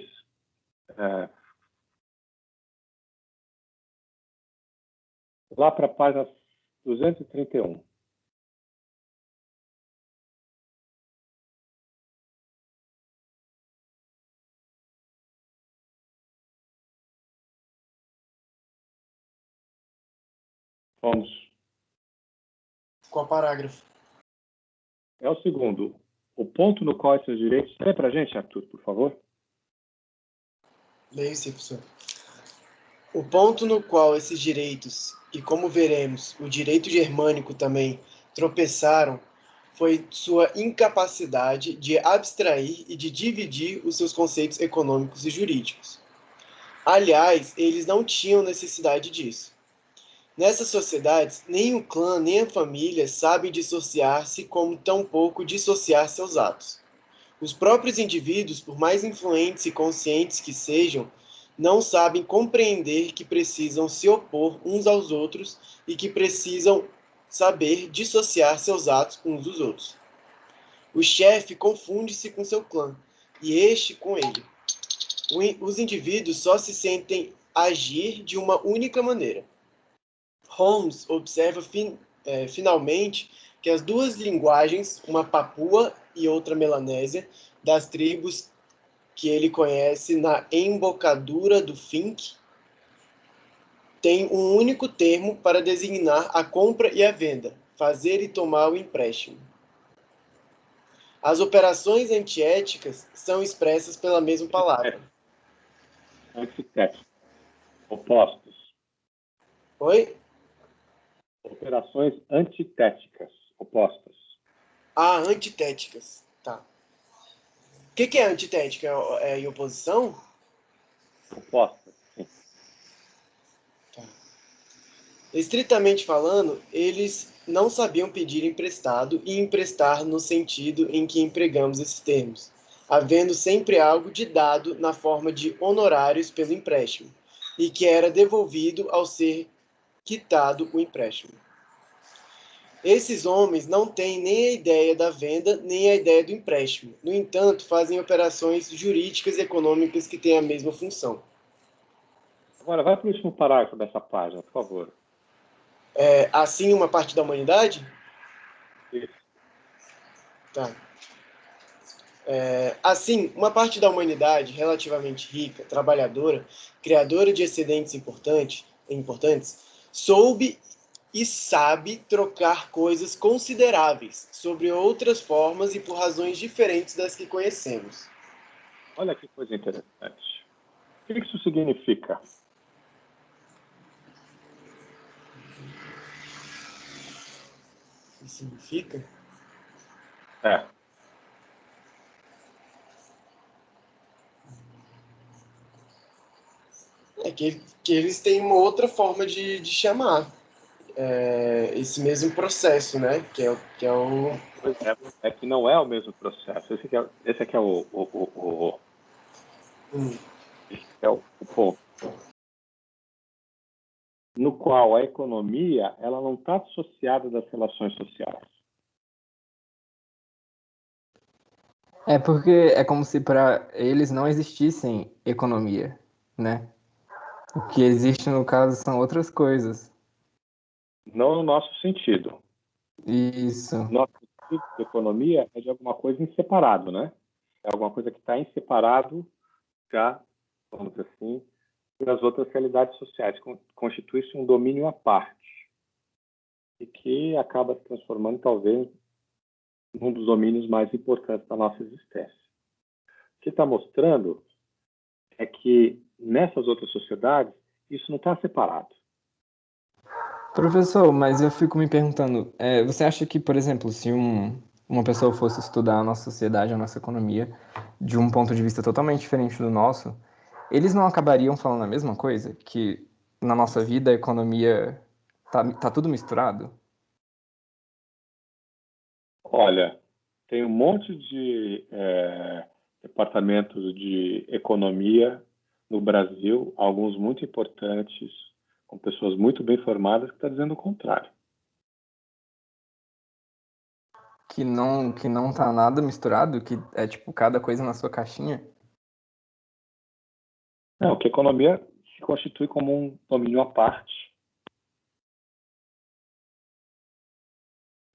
lá para a página 231. Vamos. Qual parágrafo? É o segundo. O ponto no qual esses direitos... Lê para a gente, Arthur, por favor. Leio sim, professor. O ponto no qual esses direitos, e como veremos, o direito germânico também, tropeçaram, foi sua incapacidade de abstrair e de dividir os seus conceitos econômicos e jurídicos. Aliás, eles não tinham necessidade disso. Nessas sociedades, nem o clã nem a família sabem dissociar-se, como tampouco dissociar seus atos. Os próprios indivíduos, por mais influentes e conscientes que sejam, não sabem compreender que precisam se opor uns aos outros e que precisam saber dissociar seus atos uns dos outros. O chefe confunde-se com seu clã, e este com ele. Os indivíduos só se sentem agir de uma única maneira. Holmes observa finalmente que as duas linguagens, uma papua e outra melanésia, das tribos que ele conhece na embocadura do Fink, têm um único termo para designar a compra e a venda, fazer e tomar o empréstimo. As operações antiéticas são expressas pela mesma palavra. Antitéticos. Opostos. Oi? Operações antitéticas. Opostas. Ah, antitéticas. Tá. O que é antitética? É em oposição? Opostas, sim. Tá. Estritamente falando, eles não sabiam pedir emprestado e emprestar no sentido em que empregamos esses termos, havendo sempre algo de dado na forma de honorários pelo empréstimo, e que era devolvido ao ser quitado o empréstimo. Esses homens não têm nem a ideia da venda, nem a ideia do empréstimo. No entanto, fazem operações jurídicas e econômicas que têm a mesma função. Agora, vai para o último parágrafo dessa página, por favor. Assim, uma parte da humanidade? Isso. Tá. Assim, uma parte da humanidade relativamente rica, trabalhadora, criadora de excedentes importantes, soube e sabe trocar coisas consideráveis sobre outras formas e por razões diferentes das que conhecemos. Olha que coisa interessante. O que isso significa? O que significa? É. Que eles têm uma outra forma de chamar esse mesmo processo, né? Que é o... É que não é o mesmo processo. Esse aqui é esse é o ponto. No qual a economia ela não está associada das relações sociais. É porque é como se para eles não existissem economia, né? O que existe no caso são outras coisas. Não no nosso sentido. Isso. Nosso sentido de economia é de alguma coisa em separado, né? É alguma coisa que está em separado já, vamos dizer assim, das outras realidades sociais. Constitui-se um domínio à parte e que acaba se transformando, talvez, num dos domínios mais importantes da nossa existência. O que está mostrando é que nessas outras sociedades isso não está separado. Professor, mas eu fico me perguntando, você acha que, por exemplo, se uma pessoa fosse estudar a nossa sociedade, a nossa economia, de um ponto de vista totalmente diferente do nosso, eles não acabariam falando a mesma coisa? Que na nossa vida a economia tá tudo misturado? Olha, tem um monte de departamentos de economia no Brasil, alguns muito importantes, com pessoas muito bem formadas, que estão dizendo o contrário. Que não tá nada misturado? Que é tipo cada coisa na sua caixinha? Não, que a economia se constitui como um domínio à parte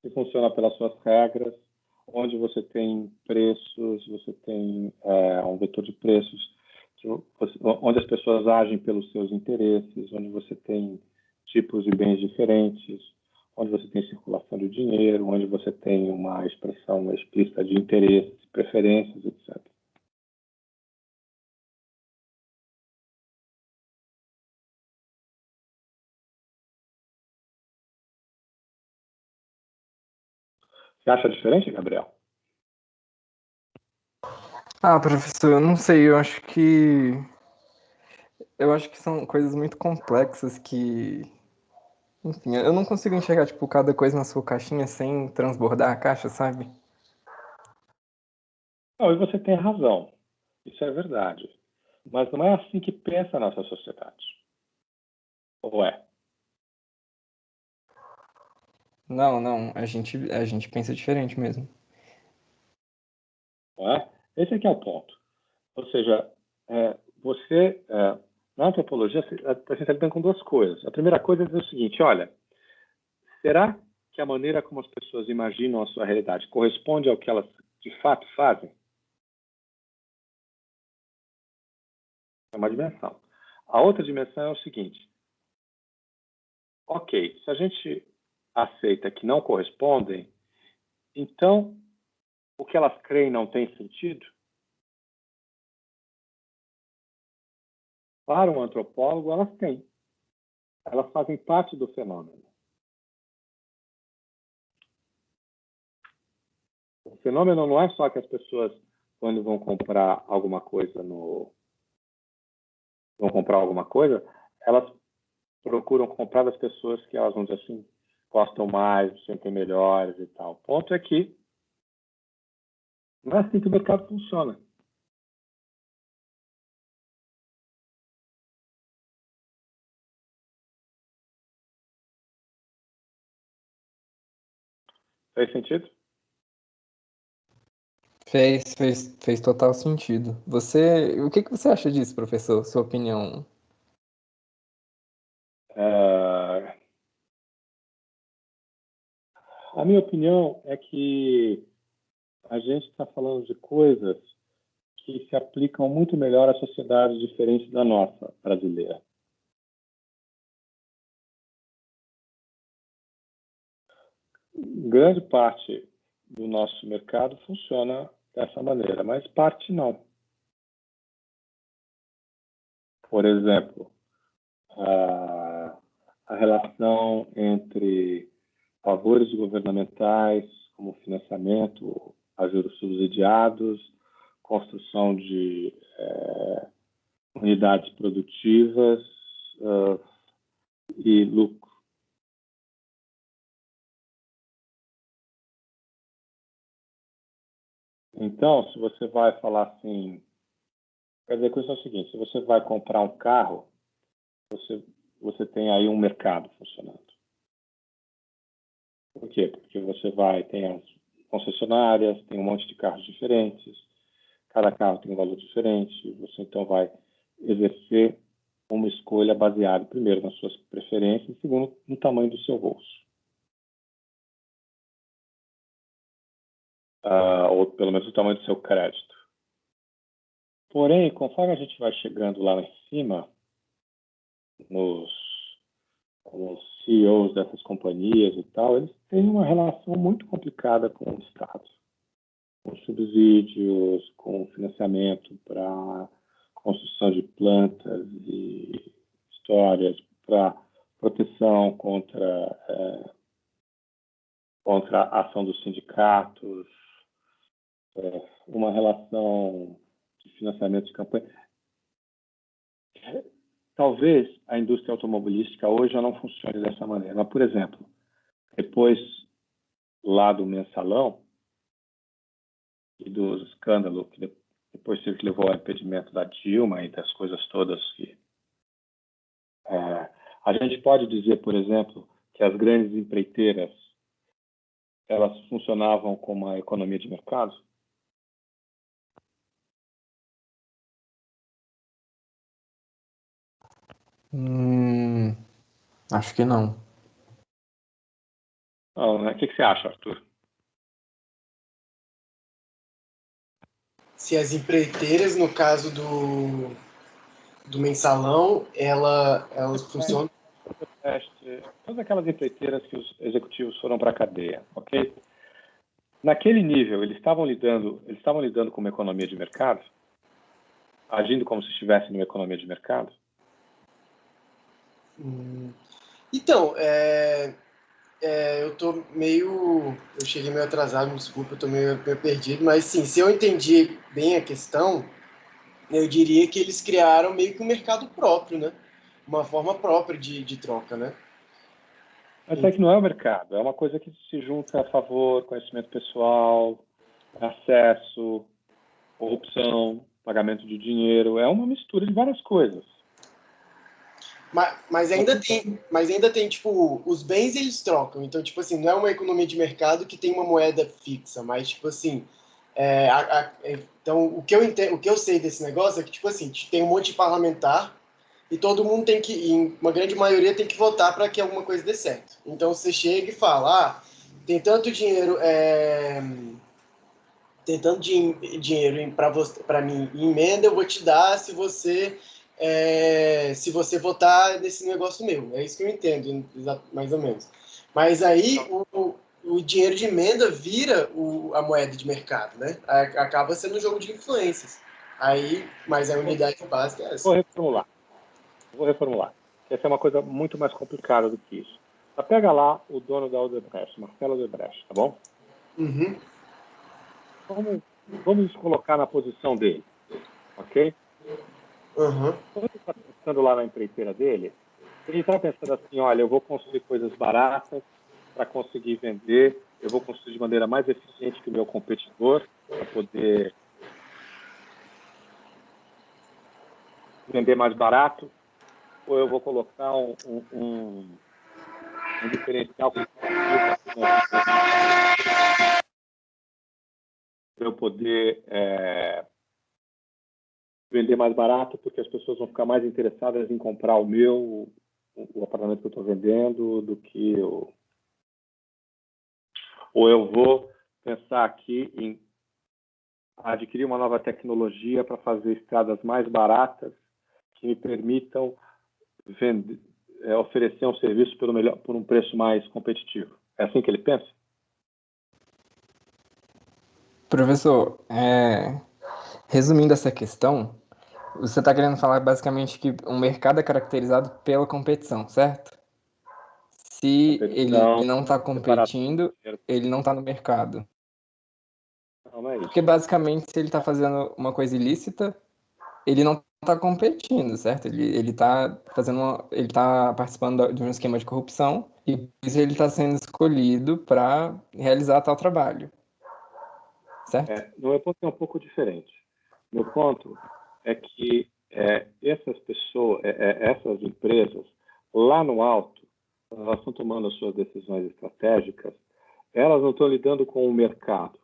que funciona pelas suas regras, onde você tem preços, você tem um vetor de preços, onde as pessoas agem pelos seus interesses, onde você tem tipos de bens diferentes, onde você tem circulação de dinheiro, onde você tem uma expressão explícita de interesses, preferências, etc. Você acha diferente, Gabriel? Professor, eu não sei, eu acho que são coisas muito complexas que, enfim, eu não consigo enxergar, tipo, cada coisa na sua caixinha sem transbordar a caixa, sabe? Não, e você tem razão. Isso é verdade. Mas não é assim que pensa a nossa sociedade. Ou é? Não, a gente pensa diferente mesmo. Não é? Esse aqui é o ponto. Ou seja, você, na antropologia, a gente está lidando com duas coisas. A primeira coisa é dizer o seguinte, olha, será que a maneira como as pessoas imaginam a sua realidade corresponde ao que elas de fato fazem? É uma dimensão. A outra dimensão é o seguinte, ok, se a gente aceita que não correspondem, então o que elas creem não tem sentido? Para um antropólogo, elas têm. Elas fazem parte do fenômeno. O fenômeno não é só que as pessoas, quando vão comprar alguma coisa elas procuram comprar das pessoas que elas, vão dizer assim, gostam mais, se sentem melhores e tal. O ponto é que não é assim que o mercado funciona. Faz sentido? Fez total sentido. O que você acha disso, professor? Sua opinião? A minha opinião é que a gente está falando de coisas que se aplicam muito melhor a sociedades diferentes da nossa, brasileira. Grande parte do nosso mercado funciona dessa maneira, mas parte não. Por exemplo, a relação entre favores governamentais, como financiamento a juros subsidiados, construção de unidades produtivas e lucro. Então, se você vai falar assim, quer dizer, que isso é o seguinte, se você vai comprar um carro, você tem aí um mercado funcionando. Por quê? Porque tem as concessionárias, tem um monte de carros diferentes, cada carro tem um valor diferente, você então vai exercer uma escolha baseada, primeiro, nas suas preferências, e segundo, no tamanho do seu bolso. Ou pelo menos o tamanho do seu crédito. Porém, conforme a gente vai chegando lá em cima, nos CEOs dessas companhias e tal, eles têm uma relação muito complicada com o Estado, com subsídios, com financiamento para construção de plantas e histórias, para proteção contra a ação dos sindicatos, uma relação de financiamento de campanha. Talvez a indústria automobilística hoje já não funcione dessa maneira, mas, por exemplo, depois lá do mensalão e do escândalo que depois teve que levou ao impedimento da Dilma e das coisas todas que a gente pode dizer, por exemplo, que as grandes empreiteiras elas funcionavam como uma economia de mercado? Acho que não. Não, né? O que você acha, Arthur? Se as empreiteiras, no caso do mensalão, elas funcionam. Todas aquelas empreiteiras que os executivos foram para a cadeia, ok? Naquele nível, eles estavam lidando com uma economia de mercado, agindo como se estivessem numa economia de mercado? Então, eu cheguei meio atrasado, me desculpa, eu tô meio perdido, mas sim, se eu entendi bem a questão, eu diria que eles criaram meio que um mercado próprio, né? Uma forma própria de troca, né? Mas é que não é o mercado, é uma coisa que se junta a favor, conhecimento pessoal, acesso, corrupção, pagamento de dinheiro, é uma mistura de várias coisas. Mas ainda tem, tipo, os bens eles trocam. Então, tipo assim, não é uma economia de mercado que tem uma moeda fixa, mas, tipo assim, então, o que eu sei desse negócio é que, tipo assim, tem um monte de parlamentar e todo mundo tem que, em uma grande maioria, tem que votar para que alguma coisa dê certo. Então, você chega e fala, tem tanto dinheiro, dinheiro para mim em emenda, eu vou te dar se você votar nesse negócio meu. É isso que eu entendo, mais ou menos. Mas aí o dinheiro de emenda vira a moeda de mercado, né? Acaba sendo um jogo de influências. Aí, mas a unidade básica é essa. Vou reformular. Essa é uma coisa muito mais complicada do que isso. Mas pega lá o dono da Odebrecht, Marcelo Odebrecht, tá bom? Uhum. Vamos nos colocar na posição dele, ok? Uhum. Quando ele está pensando lá na empreiteira dele, ele está pensando assim, olha, eu vou construir coisas baratas para conseguir vender, eu vou construir de maneira mais eficiente que o meu competidor para poder vender mais barato, ou eu vou colocar um diferencial para eu poder vender mais barato, porque as pessoas vão ficar mais interessadas em comprar o apartamento que eu estou vendendo do que ou eu vou pensar aqui em adquirir uma nova tecnologia para fazer estradas mais baratas que me permitam oferecer um serviço por um preço mais competitivo. É assim que ele pensa? Professor, resumindo essa questão, você está querendo falar basicamente que um mercado é caracterizado pela competição, certo? Se ele não está competindo, ele não está no mercado. Não é isso. Porque basicamente, se ele está fazendo uma coisa ilícita, ele não está competindo, certo? Ele está ele está participando de um esquema de corrupção e por isso ele está sendo escolhido para realizar tal trabalho, certo? No meu ponto é um pouco diferente. Meu ponto é que essas pessoas, essas empresas, lá no alto, elas estão tomando as suas decisões estratégicas, elas não estão lidando com o mercado.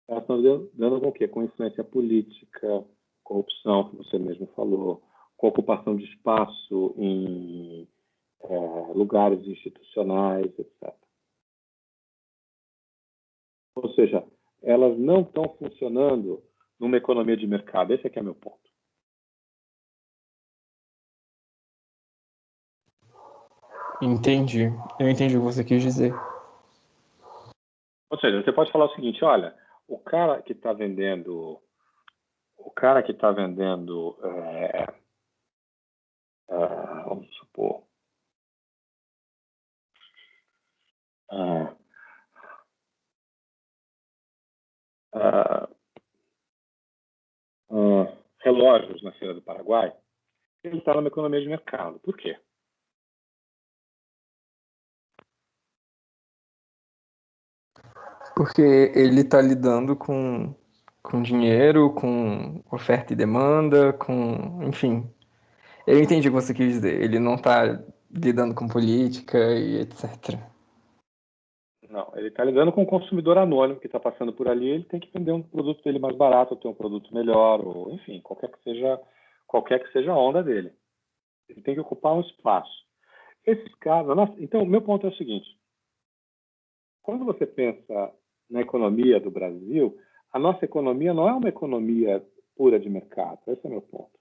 Elas estão lidando com o quê? Com influência política, corrupção, que você mesmo falou, com ocupação de espaço em lugares institucionais, etc. Ou seja, elas não estão funcionando numa economia de mercado. Esse aqui é meu ponto. Entendi. Eu entendi o que você quis dizer. Ou seja, você pode falar o seguinte, olha, o cara que está vendendo, vamos supor, relógios na Feira do Paraguai, ele está numa economia de mercado. Por quê? Porque ele está lidando com dinheiro, com oferta e demanda, enfim. Eu entendi o que você quis dizer. Ele não está lidando com política e etc. Não, ele está lidando com um consumidor anônimo que está passando por ali, ele tem que vender um produto dele mais barato, ou ter um produto melhor, ou enfim, qualquer que seja a onda dele. Ele tem que ocupar um espaço. esses casos... Então, o meu ponto é o seguinte. Quando você pensa na economia do Brasil, a nossa economia não é uma economia pura de mercado. Esse é o meu ponto.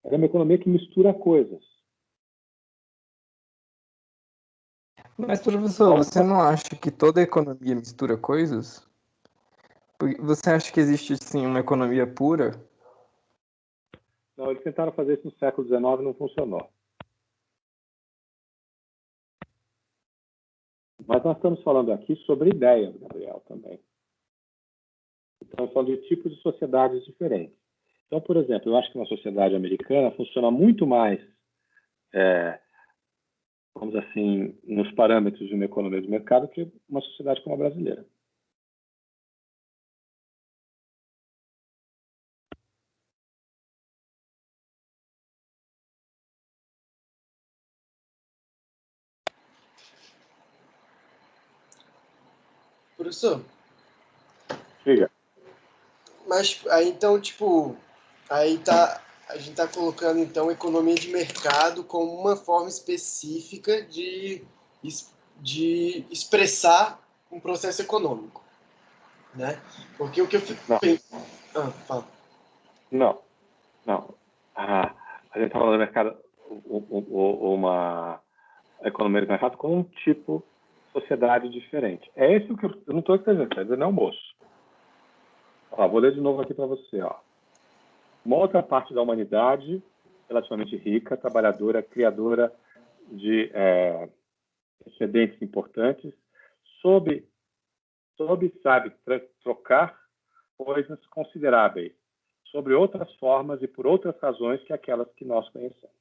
Ela é uma economia que mistura coisas. Mas, professor, você não acha que toda economia mistura coisas? Você acha que existe, sim, uma economia pura? Não, eles tentaram fazer isso no século XIX e não funcionou. Mas nós estamos falando aqui sobre ideias, Gabriel, também. Estamos falando de tipos de sociedades diferentes. Então, por exemplo, eu acho que uma sociedade americana funciona muito mais, vamos dizer assim, nos parâmetros de uma economia de mercado que uma sociedade como a brasileira. Professor, Diga. mas aí então, tipo, aí tá, a gente tá colocando então economia de mercado como uma forma específica de expressar um processo econômico, né? Porque o que eu fico Não. pensando... fala. Não. A gente está falando do mercado, uma economia de mercado com um tipo de sociedade diferente. É esse o que eu não estou dizendo, estou dizendo é almoço. Vou ler de novo aqui para você. Uma outra parte da humanidade, relativamente rica, trabalhadora, criadora de excedentes importantes, sabe trocar coisas consideráveis sobre outras formas e por outras razões que aquelas que nós conhecemos.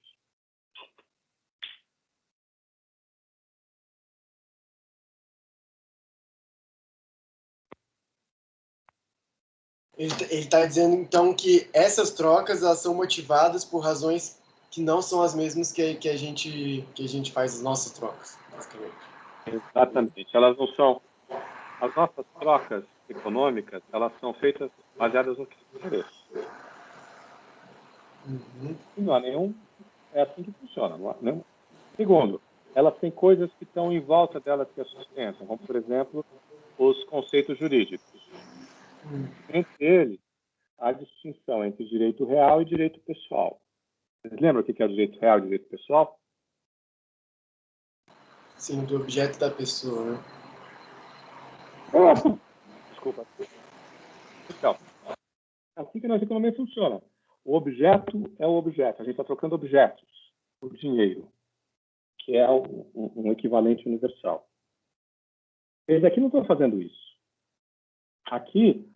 Ele está dizendo então que essas trocas elas são motivadas por razões que não são as mesmas que a gente faz as nossas trocas, basicamente. Exatamente. Elas não são. As nossas trocas econômicas, elas são feitas baseadas no que interessa. E não há nenhum. É assim que funciona. Não há nenhum. Segundo, elas têm coisas que estão em volta delas que as sustentam, como, por exemplo, os conceitos jurídicos. Entre eles, a distinção entre direito real e direito pessoal. Vocês lembram o que é o direito real e direito pessoal? Sim, do objeto da pessoa, né? Desculpa. Então, assim que a nossa economia funciona. O objeto é o objeto. A gente está trocando objetos por dinheiro, que é um equivalente universal. Eles aqui não estão fazendo isso. Aqui,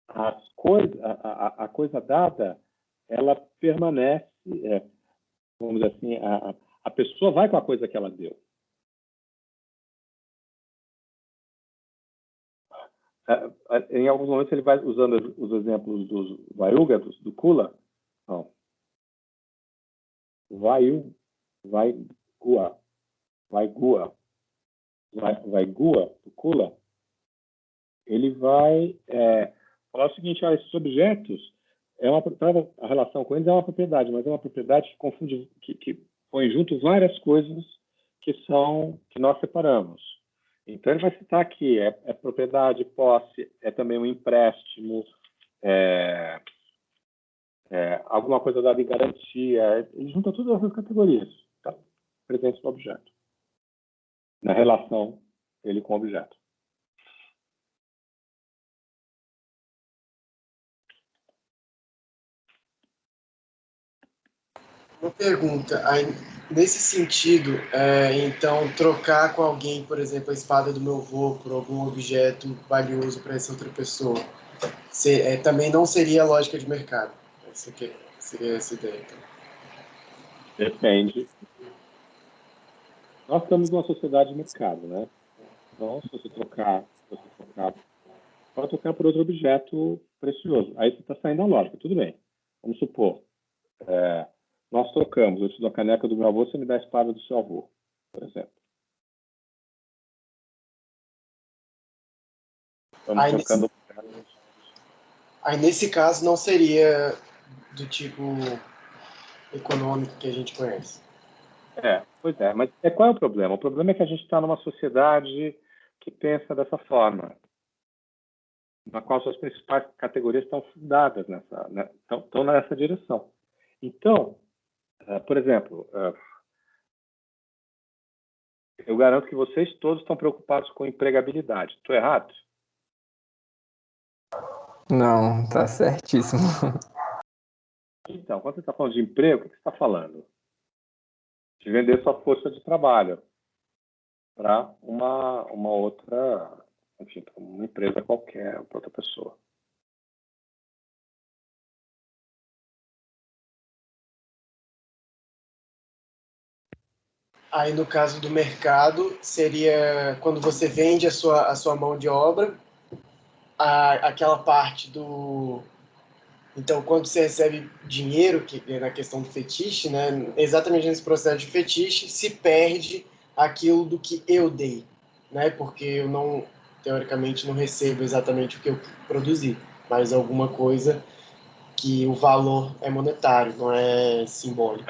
a coisa dada, ela permanece, vamos dizer assim, a pessoa vai com a coisa que ela deu. Em alguns momentos ele vai usando os exemplos dos Vaiuga, do Kula. Não. Vaigua, do Kula. Ele vai falar o seguinte: esses objetos, a relação com eles é uma propriedade, mas é uma propriedade que confunde, que põe junto várias coisas que nós separamos. Então ele vai citar aqui, propriedade, posse, é também um empréstimo, alguma coisa dada em garantia, ele junta todas essas categorias, tá? Presentes no objeto, na relação dele com o objeto. Uma pergunta, aí, nesse sentido, então trocar com alguém, por exemplo, a espada do meu avô por algum objeto valioso para essa outra pessoa, também não seria a lógica de mercado. Seria essa ideia. Então. Depende. Nós estamos numa sociedade de mercado, né? Então, se você pode trocar por outro objeto precioso. Aí você está saindo da lógica, tudo bem. Vamos supor, nós trocamos, eu te dou a caneca do meu avô, você me dá a espada do seu avô, por exemplo. Estamos trocando objetos. Aí, nesse caso, não seria do tipo econômico que a gente conhece. Pois é, mas qual é o problema? O problema é que a gente está numa sociedade que pensa dessa forma, na qual suas principais categorias estão fundadas estão nessa direção. Então, por exemplo, eu garanto que vocês todos estão preocupados com empregabilidade. Estou errado? Não, tá certíssimo. Então, quando você está falando de emprego, o que você está falando? De vender sua força de trabalho para uma outra, enfim, para uma empresa qualquer, para outra pessoa. Aí, no caso do mercado, seria quando você vende a sua mão de obra, aquela parte do... Então, quando você recebe dinheiro, que é na questão do fetiche, né, exatamente nesse processo de fetiche, se perde aquilo do que eu dei, né, porque eu não, teoricamente, não recebo exatamente o que eu produzi, mas alguma coisa que o valor é monetário, não é simbólico.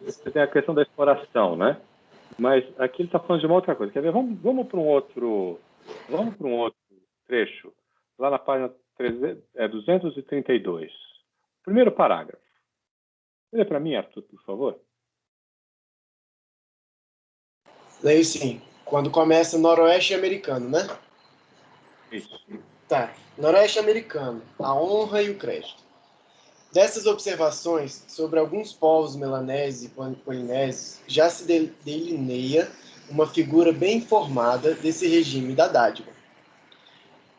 Você tem a questão da exploração, né? Mas aqui ele está falando de uma outra coisa. Quer ver? Vamos para um outro trecho, lá na página 232. Primeiro parágrafo. Lê para mim, Arthur, por favor. Leio sim. Quando começa noroeste americano, né? Isso. Tá. Noroeste americano, a honra e o crédito. Dessas observações sobre alguns povos melanésios e polinésios, já se delineia uma figura bem formada desse regime da dádiva.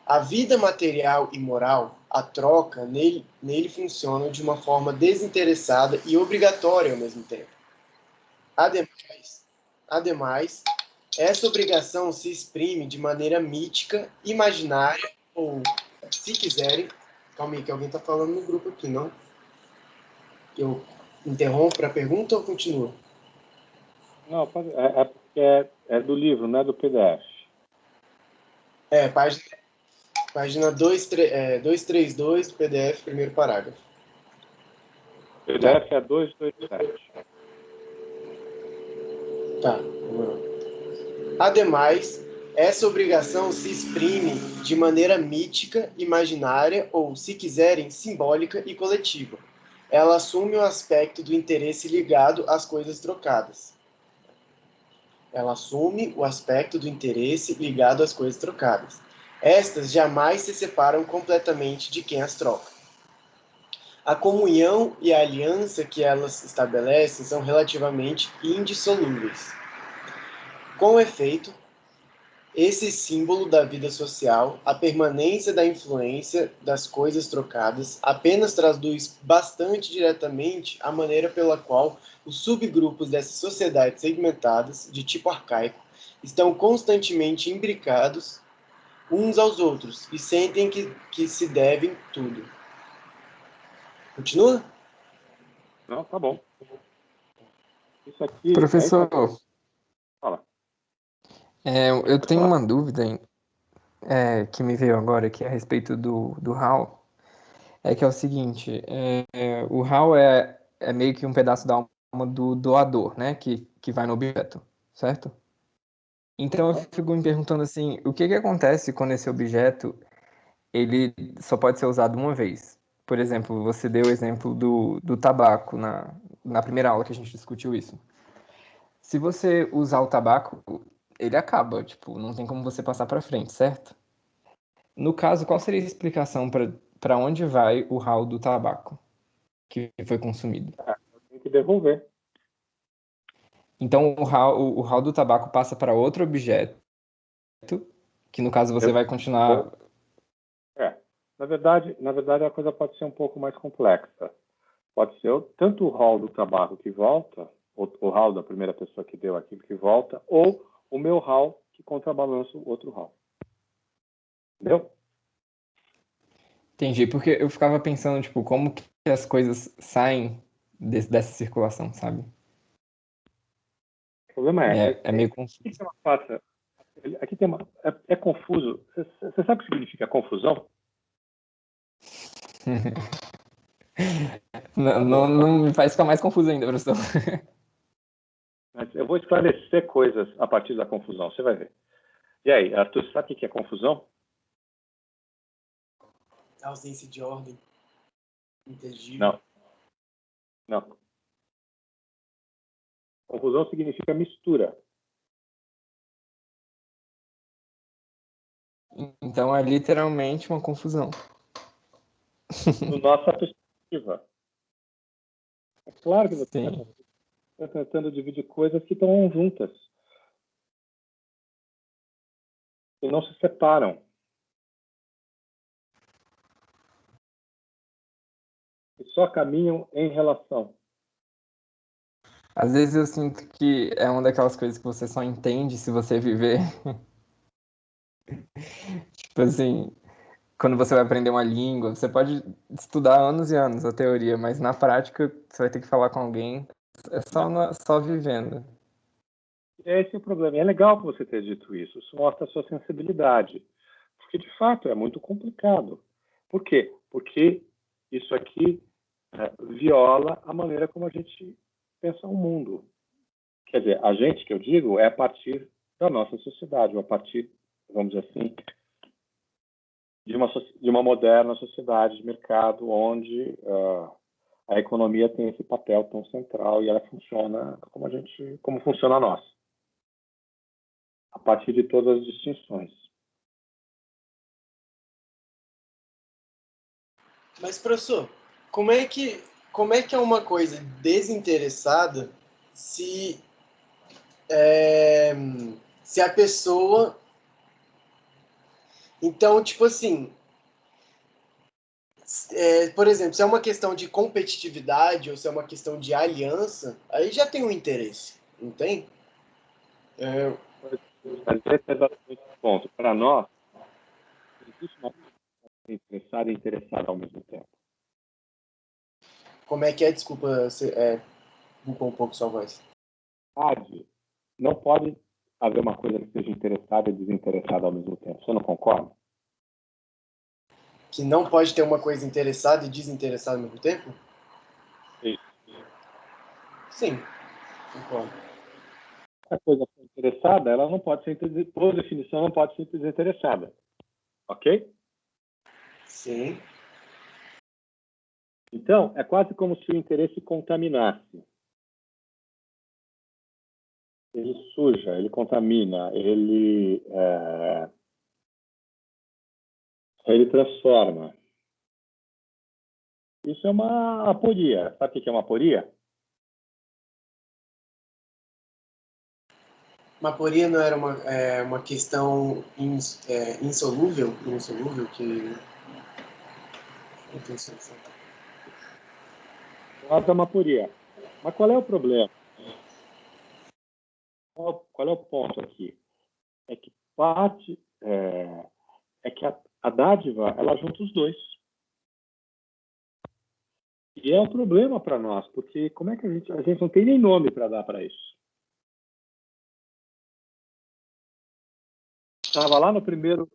A vida material e moral, a troca, nele funciona de uma forma desinteressada e obrigatória ao mesmo tempo. Ademais, essa obrigação se exprime de maneira mítica, imaginária ou, se quiserem... Calma aí, que alguém está falando no grupo aqui, não? Eu interrompo para a pergunta ou continuo? Não, porque é do livro, não é do PDF. Página 232 do PDF, primeiro parágrafo. PDF é 227. Tá, vamos lá. Ademais, essa obrigação se exprime de maneira mítica, imaginária ou, se quiserem, simbólica e coletiva. Ela assume o aspecto do interesse ligado às coisas trocadas. Estas jamais se separam completamente de quem as troca. A comunhão e a aliança que elas estabelecem são relativamente indissolúveis. Com efeito, esse símbolo da vida social, a permanência da influência das coisas trocadas, apenas traduz bastante diretamente a maneira pela qual os subgrupos dessas sociedades segmentadas, de tipo arcaico, estão constantemente imbricados uns aos outros e sentem que se devem tudo. Continua? Não, tá bom. Isso aqui... Professor, Fala. eu tenho uma dúvida que me veio agora aqui a respeito do HAL. É que é o seguinte, o HAL é meio que um pedaço da alma do doador, né? Que vai no objeto, certo? Então eu fico me perguntando assim, o que acontece quando esse objeto ele só pode ser usado uma vez? Por exemplo, você deu o exemplo do tabaco na primeira aula que a gente discutiu isso. Se você usar o tabaco, ele acaba, tipo, não tem como você passar para frente, certo? No caso, qual seria a explicação para onde vai o HAL do tabaco que foi consumido? Tem que devolver. Então, o hall do tabaco passa para outro objeto, que no caso você vai continuar... Na verdade, a coisa pode ser um pouco mais complexa. Pode ser tanto o hall do tabaco que volta, o hall da primeira pessoa que deu aquilo que volta, ou o meu hall que contrabalança o outro hall. Entendeu? Entendi, porque eu ficava pensando, tipo, como que as coisas saem dessa circulação, sabe? O problema É meio confuso. Aqui tem uma pasta, aqui tem uma, é confuso. Você sabe o que significa confusão? Não me faz ficar mais confuso ainda, professor. mas eu vou esclarecer coisas a partir da confusão, você vai ver. E aí, Arthur, sabe o que é confusão? A ausência de ordem inteligível. Não. Não. Confusão significa mistura. Então é literalmente uma confusão. Do nossa perspectiva. É claro que você Sim. está tentando dividir coisas que estão juntas. E não se separam. E só caminham em relação. Às vezes eu sinto que é uma daquelas coisas que você só entende se você viver. Tipo assim, quando você vai aprender uma língua, você pode estudar anos e anos a teoria, mas na prática você vai ter que falar com alguém. É só vivendo. Esse é o problema. E é legal você ter dito isso. Isso mostra a sua sensibilidade. Porque, de fato, é muito complicado. Por quê? Porque isso aqui viola a maneira como a gente pensa o mundo. Quer dizer, a gente, que eu digo, é a partir da nossa sociedade, ou a partir, vamos dizer assim, de uma moderna sociedade de mercado onde a economia tem esse papel tão central e ela funciona como funciona a nossa, a partir de todas as distinções. Mas, professor, como é que é uma coisa desinteressada se, é, se a pessoa... Então, tipo assim, por exemplo, se é uma questão de competitividade ou se é uma questão de aliança, aí já tem um interesse, não tem? Mas esse é exatamente o ponto. Para nós, existe uma coisa interessada e interessada ao mesmo tempo. Como é que é? Desculpa, bugou um pouco sua voz. Não pode haver uma coisa que seja interessada e desinteressada ao mesmo tempo. Você não concorda? Que não pode ter uma coisa interessada e desinteressada ao mesmo tempo? Isso. Sim, concordo. Se a coisa for interessada, ela não pode ser, por definição, não pode ser desinteressada. Ok? Sim. Então, é quase como se o interesse contaminasse. Ele suja, ele contamina, ele transforma. Isso é uma aporia. Sabe o que é uma aporia? Maporia não era uma questão insolúvel que não tem solução. Quase é uma aporia. Mas qual é o problema? Qual é o ponto aqui? É que a dádiva, ela junta os dois. E é um problema para nós, porque como é que a gente não tem nem nome para dar para isso? Estava lá no primeiro,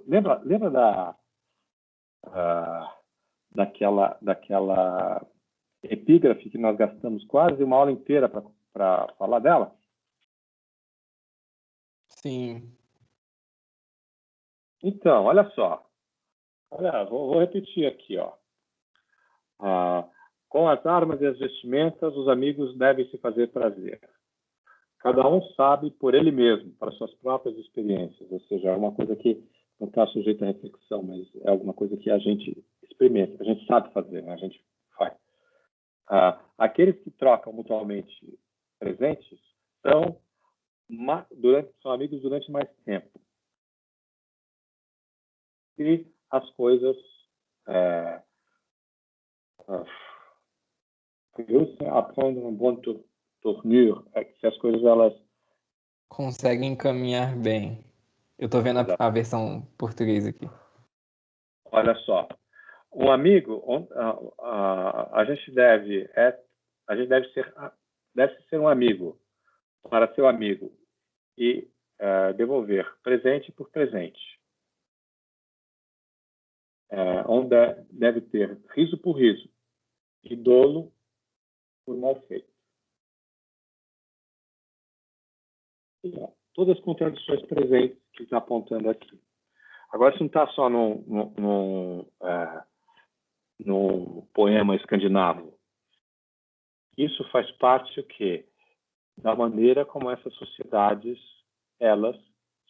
lembra daquela epígrafe que nós gastamos quase uma aula inteira para falar dela? Sim. Então, olha só. Vou repetir aqui, ó. Com as armas e as vestimentas, os amigos devem se fazer prazer. Cada um sabe por ele mesmo, para suas próprias experiências. Ou seja, é uma coisa que não está sujeita à reflexão, mas é alguma coisa que a gente experimenta, a gente sabe fazer, né? A gente faz. Aqueles que trocam mutuamente presentes são amigos durante mais tempo. E as coisas apprendre un bon tournure, que as coisas elas Conseguem caminhar bem. Eu tô vendo a versão portuguesa aqui. olha só, um amigo, a gente deve ser um amigo para seu amigo e devolver presente por presente. Onde deve ter riso por riso e dolo por mal feito. E, ó, todas as contradições presentes que está apontando aqui. Agora, isso não está só num poema escandinavo. Isso faz parte o quê? Da maneira como essas sociedades, elas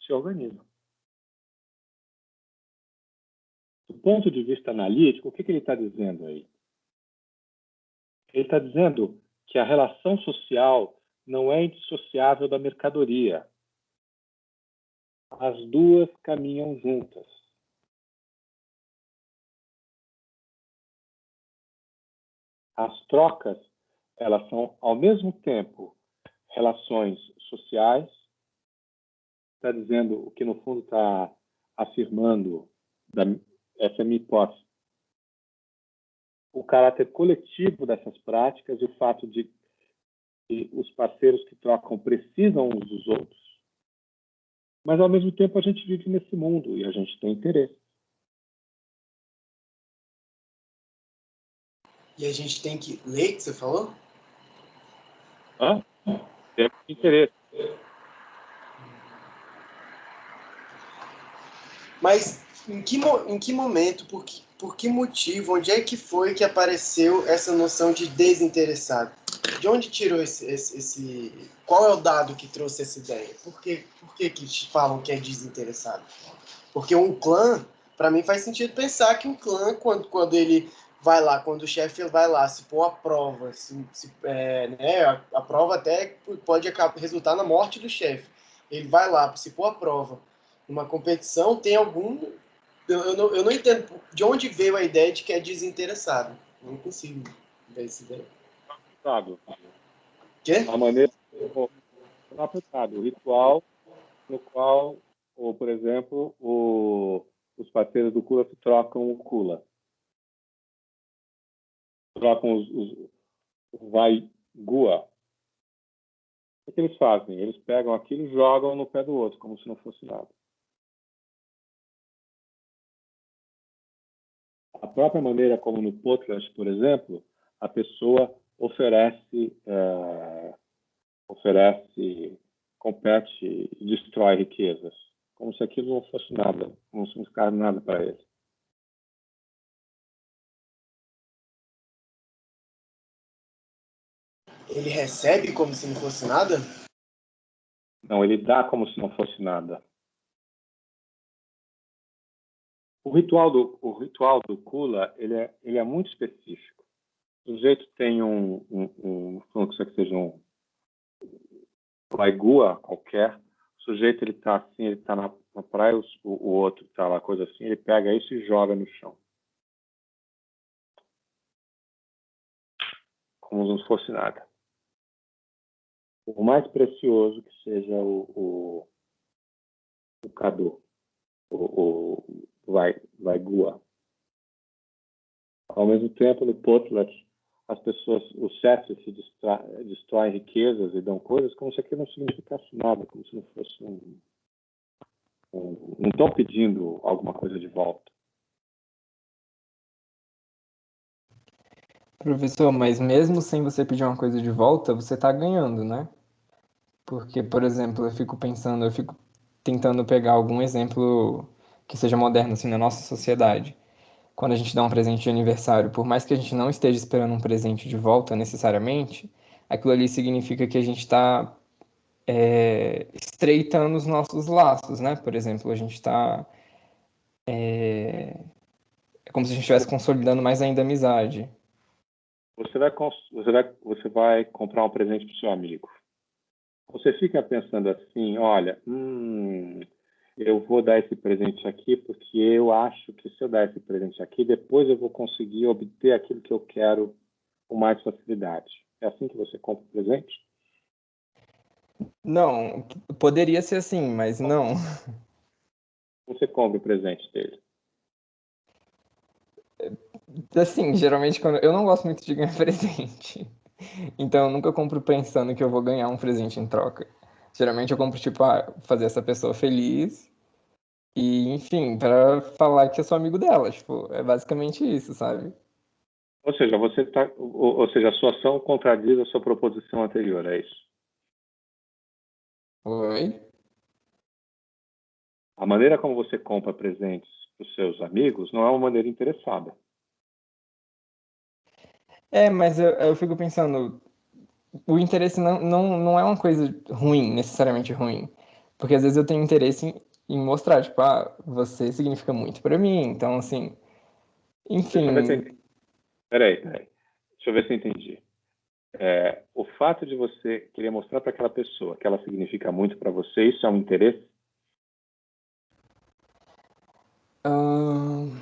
se organizam. Do ponto de vista analítico, o que ele está dizendo aí? Ele está dizendo que a relação social não é indissociável da mercadoria. As duas caminham juntas. As trocas, elas são, ao mesmo tempo, relações sociais. Está dizendo o que, no fundo, está afirmando, essa é a minha hipótese, o caráter coletivo dessas práticas e o fato de que os parceiros que trocam precisam uns dos outros. Mas, ao mesmo tempo, a gente vive nesse mundo e a gente tem interesse. E a gente tem que ler, que você falou? Tem interesse. Mas em que momento, por que motivo, onde é que foi que apareceu essa noção de desinteressado? De onde tirou esse... Qual é o dado que trouxe essa ideia? Por que falam que é desinteressado? Porque um clã, para mim faz sentido pensar que um clã, quando ele vai lá, quando o chefe vai lá se pôr à prova, né, a prova até pode resultar na morte do chefe. Ele vai lá se pôr à prova numa competição, tem algum... Eu não entendo de onde veio a ideia de que é desinteressado. Não consigo ver essa ideia. Quê? A maneira... O ritual no qual, ou, por exemplo, os parceiros do Kula se trocam o Kula. Trocam o Vai Gua. O que eles fazem? Eles pegam aquilo e jogam no pé do outro, como se não fosse nada. A própria maneira como no Potlatch, por exemplo, a pessoa compete e destrói riquezas, como se aquilo não fosse nada, como se não fosse nada para ele. Ele recebe como se não fosse nada? Não, ele dá como se não fosse nada. O ritual do Kula, ele é muito específico. O sujeito tem vamos dizer que seja um Vaigua qualquer. O sujeito ele está assim, ele está na praia, o outro está lá, coisa assim, ele pega isso e joga no chão. Como se não fosse nada. O mais precioso que seja o Kado, o Vaigua. Ao mesmo tempo, no Potlatch, as pessoas, os chefes se destroem riquezas e dão coisas como se aquilo não significasse nada, como se não fosse não estão pedindo alguma coisa de volta. Professor, mas mesmo sem você pedir uma coisa de volta, você está ganhando, né? Porque, por exemplo, eu fico tentando pegar algum exemplo que seja moderno, assim, na nossa sociedade. Quando a gente dá um presente de aniversário, por mais que a gente não esteja esperando um presente de volta necessariamente, aquilo ali significa que a gente está estreitando os nossos laços, né? Por exemplo, a gente está... É como se a gente estivesse consolidando mais ainda a amizade. Você vai comprar um presente para o seu amigo. Você fica pensando assim, olha, eu vou dar esse presente aqui porque eu acho que se eu dar esse presente aqui, depois eu vou conseguir obter aquilo que eu quero com mais facilidade. É assim que você compra o presente? Não, poderia ser assim, mas não. Você compra o presente dele. Assim, geralmente quando eu não gosto muito de ganhar presente. Então eu nunca compro pensando que eu vou ganhar um presente em troca. Geralmente eu compro tipo, fazer essa pessoa feliz e, enfim, para falar que eu sou amigo dela, tipo, é basicamente isso, sabe? Ou seja, ou seja, a sua ação contradiz a sua proposição anterior, é isso? Oi? A maneira como você compra presentes para os seus amigos não é uma maneira interessada. Mas eu fico pensando, o interesse não é uma coisa ruim, necessariamente ruim. Porque às vezes eu tenho interesse em mostrar, tipo, você significa muito pra mim, então assim, Deixa eu ver se eu enfim, entendi. Peraí. Deixa eu ver se eu entendi. O fato de você querer mostrar para aquela pessoa que ela significa muito para você, isso é um interesse? ahn,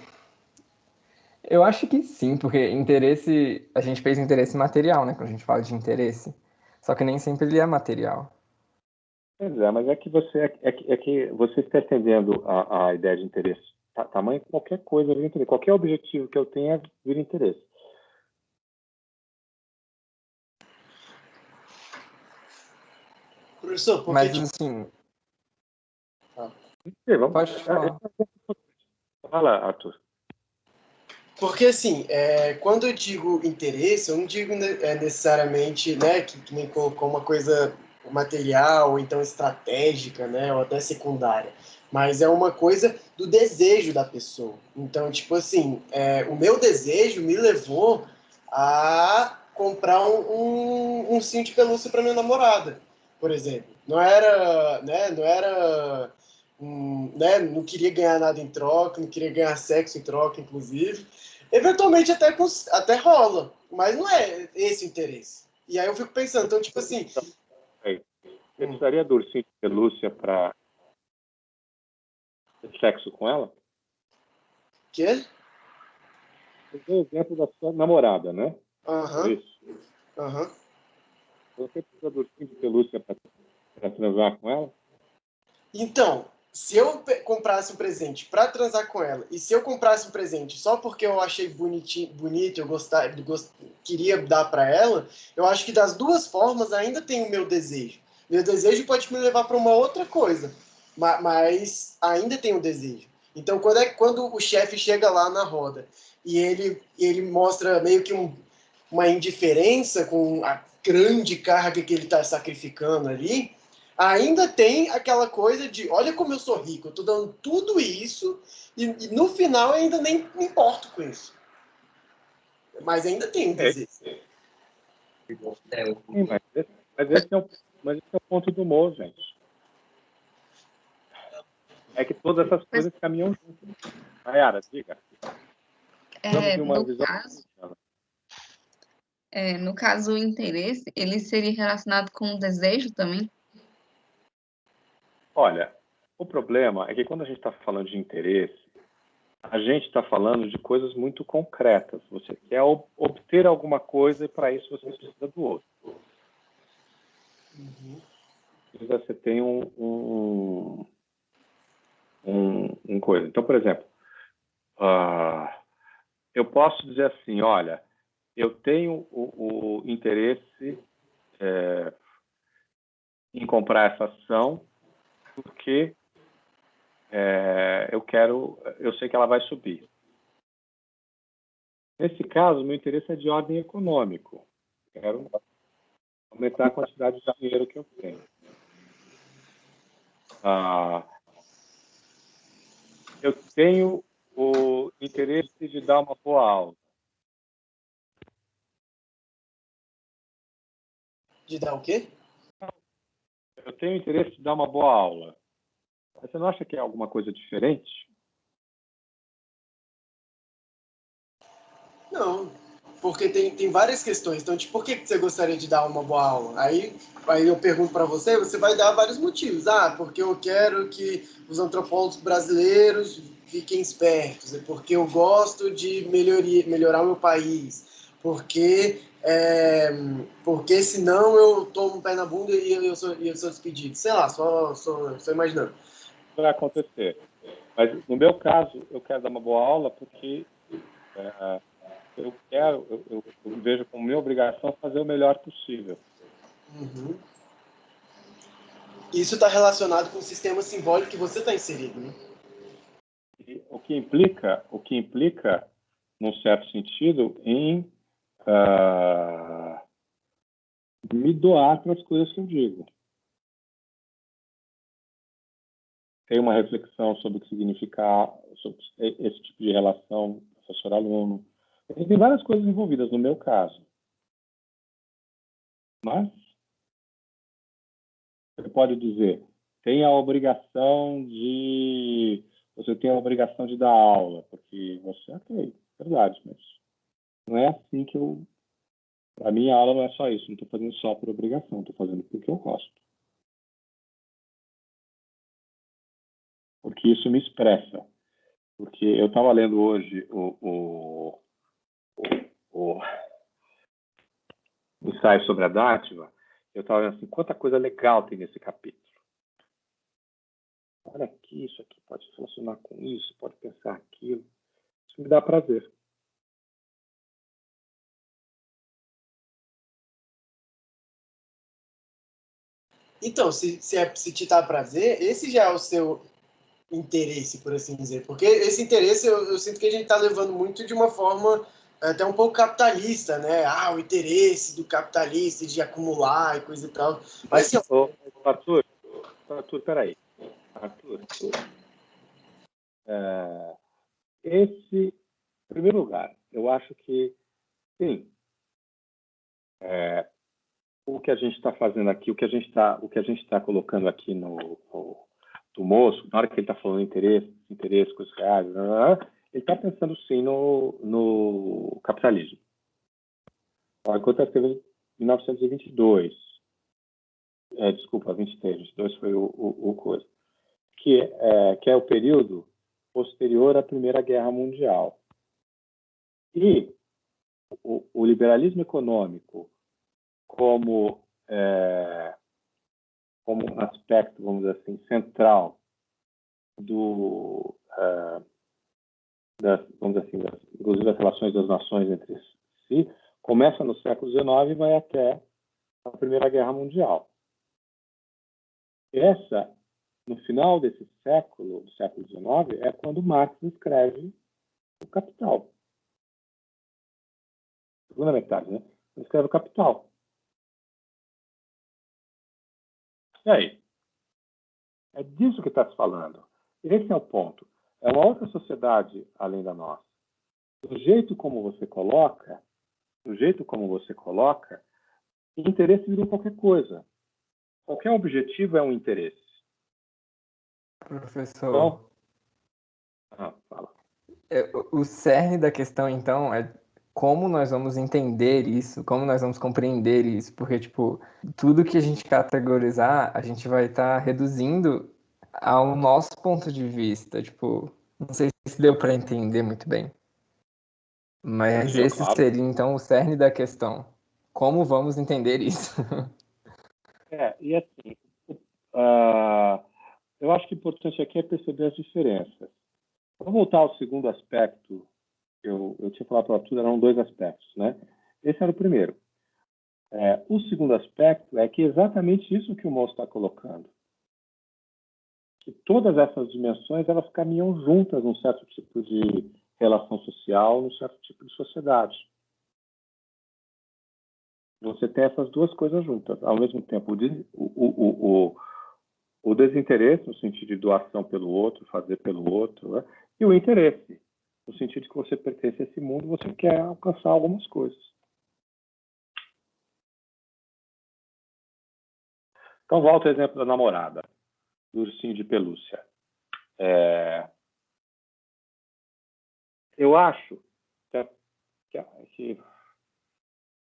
eu acho que sim, porque interesse, a gente fez interesse material, né, quando a gente fala de interesse. Só que nem sempre ele é material. Pois é, mas é que você está estendendo a ideia de interesse. Tamanho qualquer coisa vira interesse. Qualquer objetivo que eu tenha vira interesse. Professor, porque, Mas tipo, assim, Sim, vamos. pode falar. Fala, Arthur. porque assim, quando eu digo interesse, eu não digo necessariamente, né, que nem colocou uma coisa material, ou então estratégica, né, ou até secundária, mas é uma coisa do desejo da pessoa. Então, tipo assim, o meu desejo me levou a comprar um ursinho de pelúcia para minha namorada, por exemplo. Não era, né, não era, né, não queria ganhar nada em troca, não queria ganhar sexo em troca, inclusive. Eventualmente até rola, mas não é esse o interesse. E aí eu fico pensando, então, tipo assim. Aí, você precisaria do ursinho de pelúcia para ter sexo com ela? Quê? Eu dei o exemplo da sua namorada, né? Por Aham, isso. aham. Você precisa do ursinho de pelúcia para transar com ela? Então, se eu comprasse um presente para transar com ela, e se eu comprasse um presente só porque eu achei bonito, queria dar para ela, eu acho que das duas formas ainda tem o meu desejo. Meu desejo pode me levar para uma outra coisa, mas ainda tem o desejo. Então, quando o chefe chega lá na roda e ele mostra meio que uma indiferença com a grande carga que ele está sacrificando ali, ainda tem aquela coisa de, olha como eu sou rico, eu tô dando tudo isso e no final eu ainda nem me importo com isso. Mas ainda tem um É, desejo. sim, mas esse é o ponto do humor, gente. É que todas essas Mas, coisas caminham juntas. Nayara, diga. Precisamos de uma no visão. caso, no caso, o interesse, ele seria relacionado com o desejo também? Olha, o problema é que quando a gente está falando de interesse, a gente está falando de coisas muito concretas. Você quer obter alguma coisa e para isso você precisa do outro. Você tem um coisa. Então, por exemplo, eu posso dizer assim, olha, eu tenho o interesse em comprar essa ação porque eu sei que ela vai subir. Nesse caso, meu interesse é de ordem econômico. Quero aumentar a quantidade de dinheiro que eu tenho. Eu tenho o interesse de dar uma boa aula. De dar o quê? Eu tenho interesse de dar uma boa aula. Mas você não acha que é alguma coisa diferente? Não, porque tem várias questões. Então, tipo, por que você gostaria de dar uma boa aula? Aí eu pergunto para você, você vai dar vários motivos. Porque eu quero que os antropólogos brasileiros fiquem espertos, é porque eu gosto de melhorar o meu país, porque senão eu tomo um pé na bunda e eu sou despedido. Sei lá, só imaginando. Vai acontecer. Mas, no meu caso, eu quero dar uma boa aula porque eu vejo como minha obrigação fazer o melhor possível. Uhum. Isso está relacionado com o sistema simbólico que você está inserido, né? E o que implica, num certo sentido, em me doar para as coisas que eu digo. Tem uma reflexão sobre o que significa sobre esse tipo de relação professor-aluno. Tem várias coisas envolvidas no meu caso. Mas você pode dizer, você tem a obrigação de dar aula, porque você, ok, verdade, mas não é assim que para mim a aula não é só isso, não estou fazendo só por obrigação, estou fazendo porque eu gosto. Porque isso me expressa. Porque eu estava lendo hoje o ensaio sobre a dádiva, eu estava vendo assim, quanta coisa legal tem nesse capítulo. Olha aqui, isso aqui pode se relacionar com isso, pode pensar aquilo. Isso me dá prazer. Então, se te dá prazer, esse já é o seu interesse, por assim dizer. Porque esse interesse eu sinto que a gente está levando muito de uma forma até um pouco capitalista, né? O interesse do capitalista de acumular e coisa e tal. Mas assim, Arthur, peraí. Arthur, em primeiro lugar, eu acho que, sim, o que a gente está fazendo aqui, o que a gente está colocando aqui no moço, na hora que ele está falando interesse, coisas reais, ele está pensando sim no capitalismo. Enquanto ele escreveu em 1922, desculpa, 23, 22 foi o coisa, que é o período posterior à Primeira Guerra Mundial. E o liberalismo econômico como um aspecto, vamos dizer assim, central inclusive das relações das nações entre si, começa no século XIX e vai até a Primeira Guerra Mundial. No final desse século, do século XIX, é quando Marx escreve o Capital. Segunda metade, né? Ele escreve o Capital. E aí? É disso que está se falando. Esse é o ponto. É uma outra sociedade além da nossa. Do jeito como você coloca, interesse vira qualquer coisa. Qualquer objetivo é um interesse. Professor, Fala. O cerne da questão, então, é como nós vamos entender isso, como nós vamos compreender isso, porque, tipo, tudo que a gente categorizar, a gente vai estar reduzindo ao nosso ponto de vista, tipo, não sei se deu para entender muito bem, mas esse Claro. seria, então, o cerne da questão. Como vamos entender isso? E assim, eu acho que o importante aqui é perceber as diferenças. Vamos voltar ao segundo aspecto. Eu tinha falado para tudo, eram dois aspectos, né? Esse era o primeiro. O segundo aspecto é que é exatamente isso que o moço está colocando. Que todas essas dimensões, elas caminham juntas num certo tipo de relação social, num certo tipo de sociedade. Você tem essas duas coisas juntas. Ao mesmo tempo, o desinteresse, no sentido de doação pelo outro, fazer pelo outro, né? E o interesse, no sentido de que você pertence a esse mundo, você quer alcançar algumas coisas. Então, volta ao exemplo da namorada, do ursinho de pelúcia. Eu acho que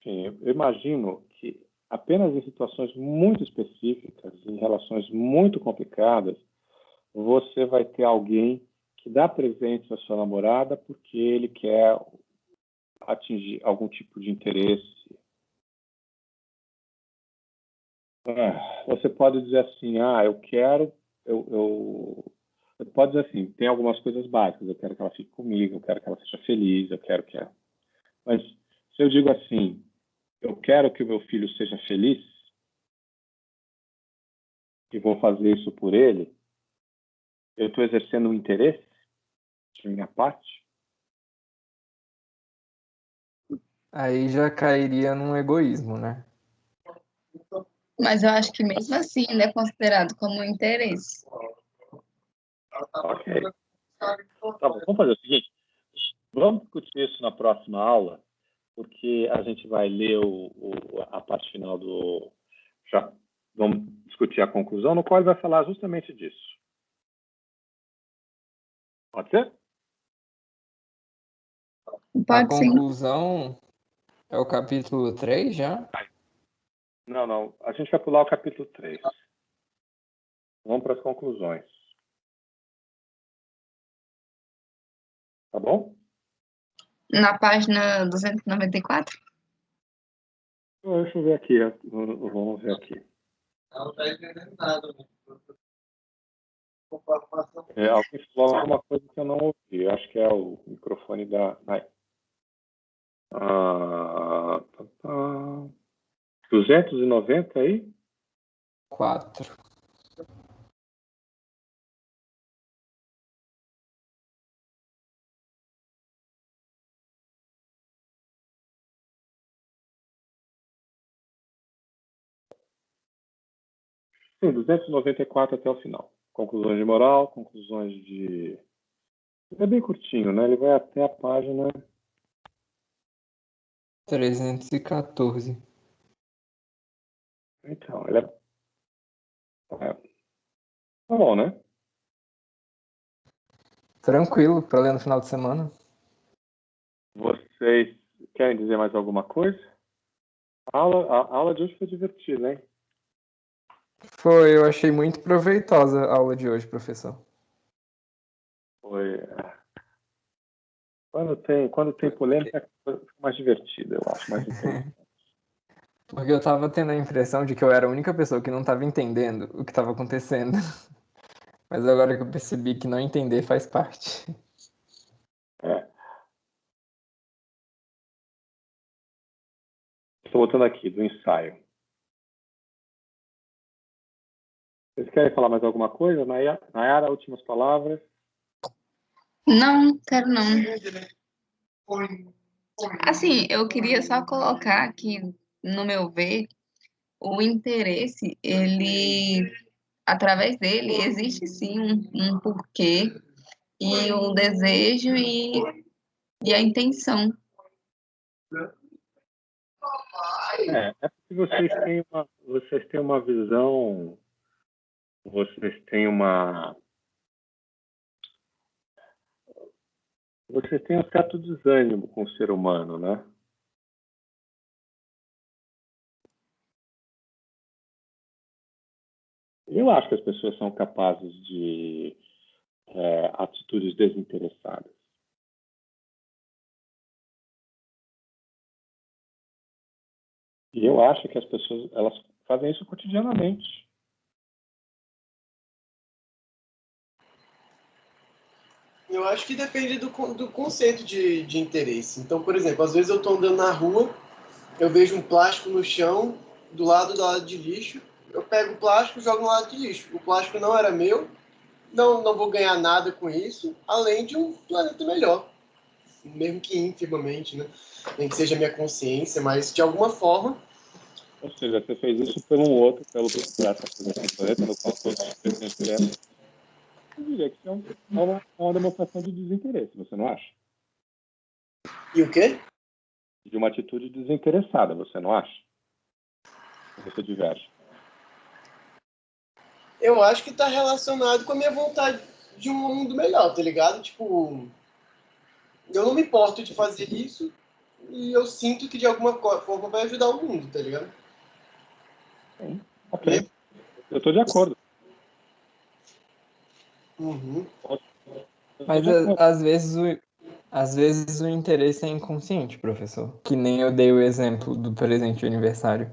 enfim, eu imagino que apenas em situações muito específicas, em relações muito complicadas, você vai ter alguém que dá presente à sua namorada porque ele quer atingir algum tipo de interesse. Você pode dizer assim, eu quero, você pode dizer assim, tem algumas coisas básicas, eu quero que ela fique comigo, eu quero que ela seja feliz, eu quero que ela... Mas se eu digo assim, eu quero que o meu filho seja feliz e vou fazer isso por ele, eu estou exercendo um interesse de minha parte? Aí já cairia num egoísmo, né? Mas eu acho que mesmo assim ainda é considerado como um interesse. Ok. Tá bom, vamos fazer o seguinte. Vamos discutir isso na próxima aula, porque a gente vai ler a parte final do... Já vamos discutir a conclusão, no qual ele vai falar justamente disso. Pode ser? A Pode sim. conclusão é o capítulo 3 já? Não, não. A gente vai pular o capítulo 3. Vamos para as conclusões. Tá bom? Na página 294? Deixa eu ver aqui. Vamos ver aqui. Ela não está entendendo nada. Alguém falou alguma coisa que eu não ouvi. Eu acho que é o microfone da... Vai. 290 aí? 4. Sim, 294 até o final. Conclusões de moral, conclusões de... É bem curtinho, né? Ele vai até a página... 314. Então, ele tá bom, né? Tranquilo para ler no final de semana. Vocês querem dizer mais alguma coisa? A aula de hoje foi divertida, hein? Foi, eu achei muito proveitosa a aula de hoje, professor. Foi... Quando tem polêmica, a coisa fica mais divertida, eu acho, mais interessante. Porque eu tava tendo a impressão de que eu era a única pessoa que não tava entendendo o que tava acontecendo. Mas agora que eu percebi que não entender faz parte. É. Estou voltando aqui, do ensaio. Vocês querem falar mais alguma coisa? Nayara, últimas palavras? Não, quero não. Assim, eu queria só colocar que, no meu ver, o interesse, ele, através dele, existe sim um porquê e o desejo e a intenção. É porque vocês têm uma visão, vocês têm um certo desânimo com o ser humano, né? Eu acho que as pessoas são capazes de atitudes desinteressadas. E eu acho que as pessoas elas fazem isso cotidianamente. Eu acho que depende do conceito de interesse. Então, por exemplo, às vezes eu estou andando na rua, eu vejo um plástico no chão, do lado de lixo, eu pego o plástico e jogo no lado de lixo. O plástico não era meu, não vou ganhar nada com isso, além de um planeta melhor. Mesmo que infimamente, né? Nem que seja a minha consciência, mas de alguma forma. Ou seja, você fez isso por um outro, pelo planeta no qual todos os presentes vieram. Eu diria que isso é uma demonstração de desinteresse, você não acha? E o quê? De uma atitude desinteressada, você não acha? Você diverge. Eu acho que está relacionado com a minha vontade de um mundo melhor, tá ligado? Tipo, eu não me importo de fazer isso e eu sinto que de alguma forma vai ajudar o mundo, tá ligado? Sim, ok. Eu estou de acordo. Uhum. Eu tô Mas de acordo. às vezes o interesse é inconsciente, professor. Que nem eu dei o exemplo do presente de aniversário.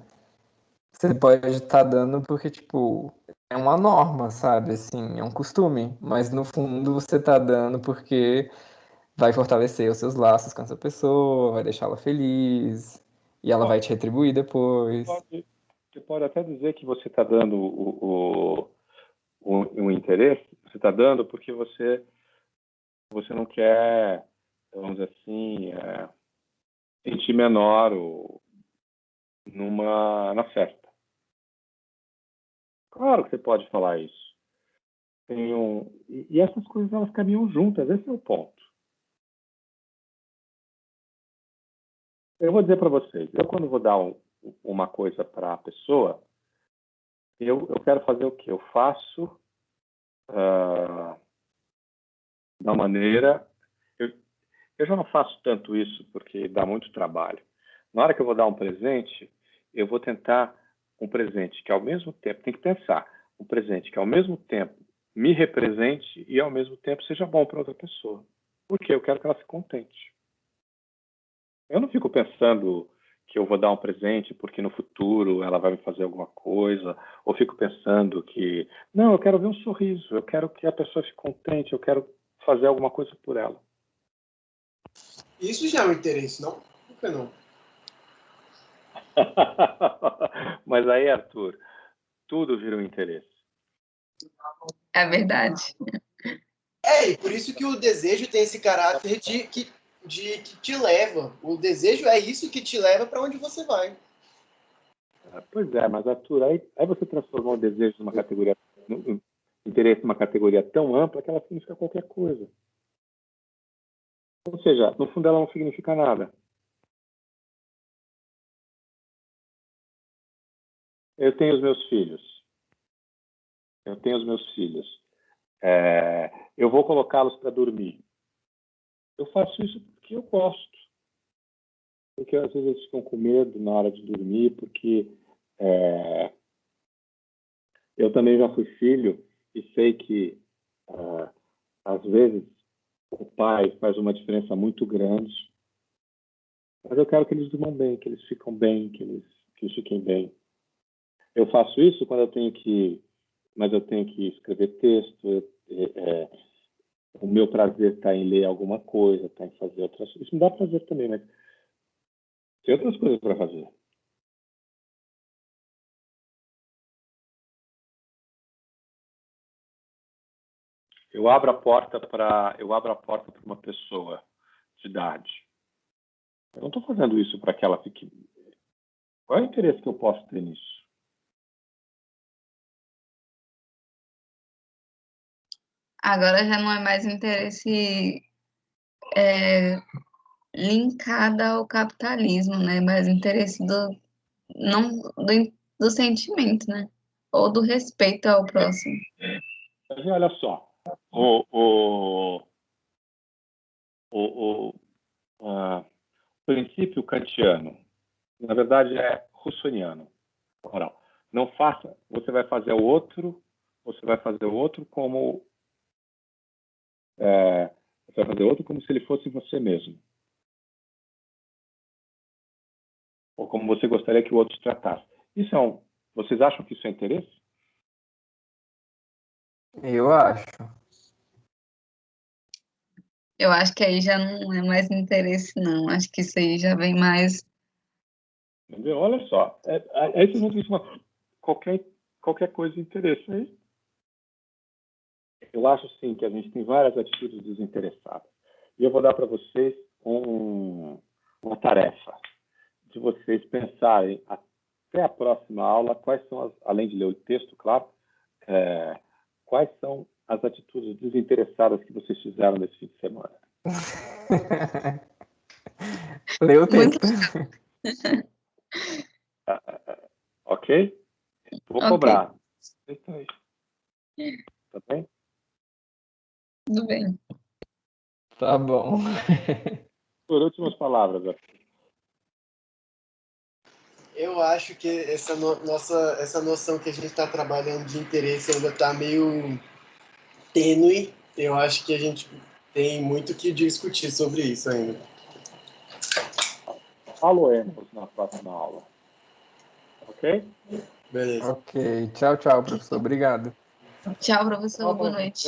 Você pode estar dando porque, tipo, é uma norma, sabe? Assim, é um costume. Mas no fundo você tá dando porque vai fortalecer os seus laços com essa pessoa, vai deixá-la feliz. E ela vai te retribuir depois. Você pode até dizer que você está dando um interesse, você está dando porque você não quer, vamos dizer assim, sentir menor na festa. Claro que você pode falar isso. E essas coisas, elas caminham juntas, esse é o ponto. Eu vou dizer para vocês, eu quando vou dar uma coisa para a pessoa, eu quero fazer o quê? Eu faço da maneira... Eu já não faço tanto isso porque dá muito trabalho. Na hora que eu vou dar um presente, eu vou tentar um presente que ao mesmo tempo, tem que pensar, um presente que ao mesmo tempo me represente e ao mesmo tempo seja bom para outra pessoa. Porque eu quero que ela se contente. Eu não fico pensando que eu vou dar um presente porque no futuro ela vai me fazer alguma coisa, ou fico pensando que, não, eu quero ver um sorriso, eu quero que a pessoa fique contente, eu quero fazer alguma coisa por ela. Isso já é um interesse, não? Por que não? Mas aí, Arthur, tudo vira um interesse. É verdade. E por isso que o desejo tem esse caráter de que te leva. O desejo é isso que te leva para onde você vai. Pois é, mas Arthur, aí você transformou o desejo numa categoria, interesse numa categoria tão ampla que ela significa qualquer coisa. Ou seja, no fundo ela não significa nada. Eu tenho os meus filhos. Eu vou colocá-los para dormir. Eu faço isso porque eu gosto. Porque às vezes eles ficam com medo na hora de dormir, porque eu também já fui filho e sei que às vezes o pai faz uma diferença muito grande. Mas eu quero que eles durmam bem, que eles fiquem bem, que eles fiquem bem. Eu faço isso quando eu tenho que escrever texto. O meu prazer está em ler alguma coisa, está em fazer outras coisas. Isso me dá prazer também, mas tem outras coisas para fazer. Eu abro a porta para uma pessoa de idade. Eu não estou fazendo isso para que ela fique... Qual é o interesse que eu posso ter nisso? Agora já não é mais interesse linkado ao capitalismo, né? Mais interesse não, do sentimento, né? Ou do respeito ao próximo. Mas olha só, o princípio kantiano, na verdade, é russoniano. Ora, não faça, você vai fazer o outro como você vai fazer outro como se ele fosse você mesmo. Ou como você gostaria que o outro te tratasse. Vocês acham que isso é interesse? Eu acho. Eu acho que aí já não é mais interesse, não. Acho que isso aí já vem mais. Entendeu? Olha só. Aí vocês vão transformar qualquer coisa de interesse aí. Eu acho, sim, que a gente tem várias atitudes desinteressadas. E eu vou dar para vocês uma tarefa de vocês pensarem até a próxima aula quais são, além de ler o texto, claro, quais são as atitudes desinteressadas que vocês fizeram nesse fim de semana. Lê o Muito. texto. Ok? Vou Ok. cobrar. Tá bem? Tudo bem. Tá bom. Por últimas palavras, Arthur. Eu acho que essa noção que a gente está trabalhando de interesse ainda está meio tênue. Eu acho que a gente tem muito que discutir sobre isso ainda. Faloemos na próxima aula. Ok? Beleza. Ok. Tchau, tchau, professor. Obrigado. Tchau, professor. Boa noite.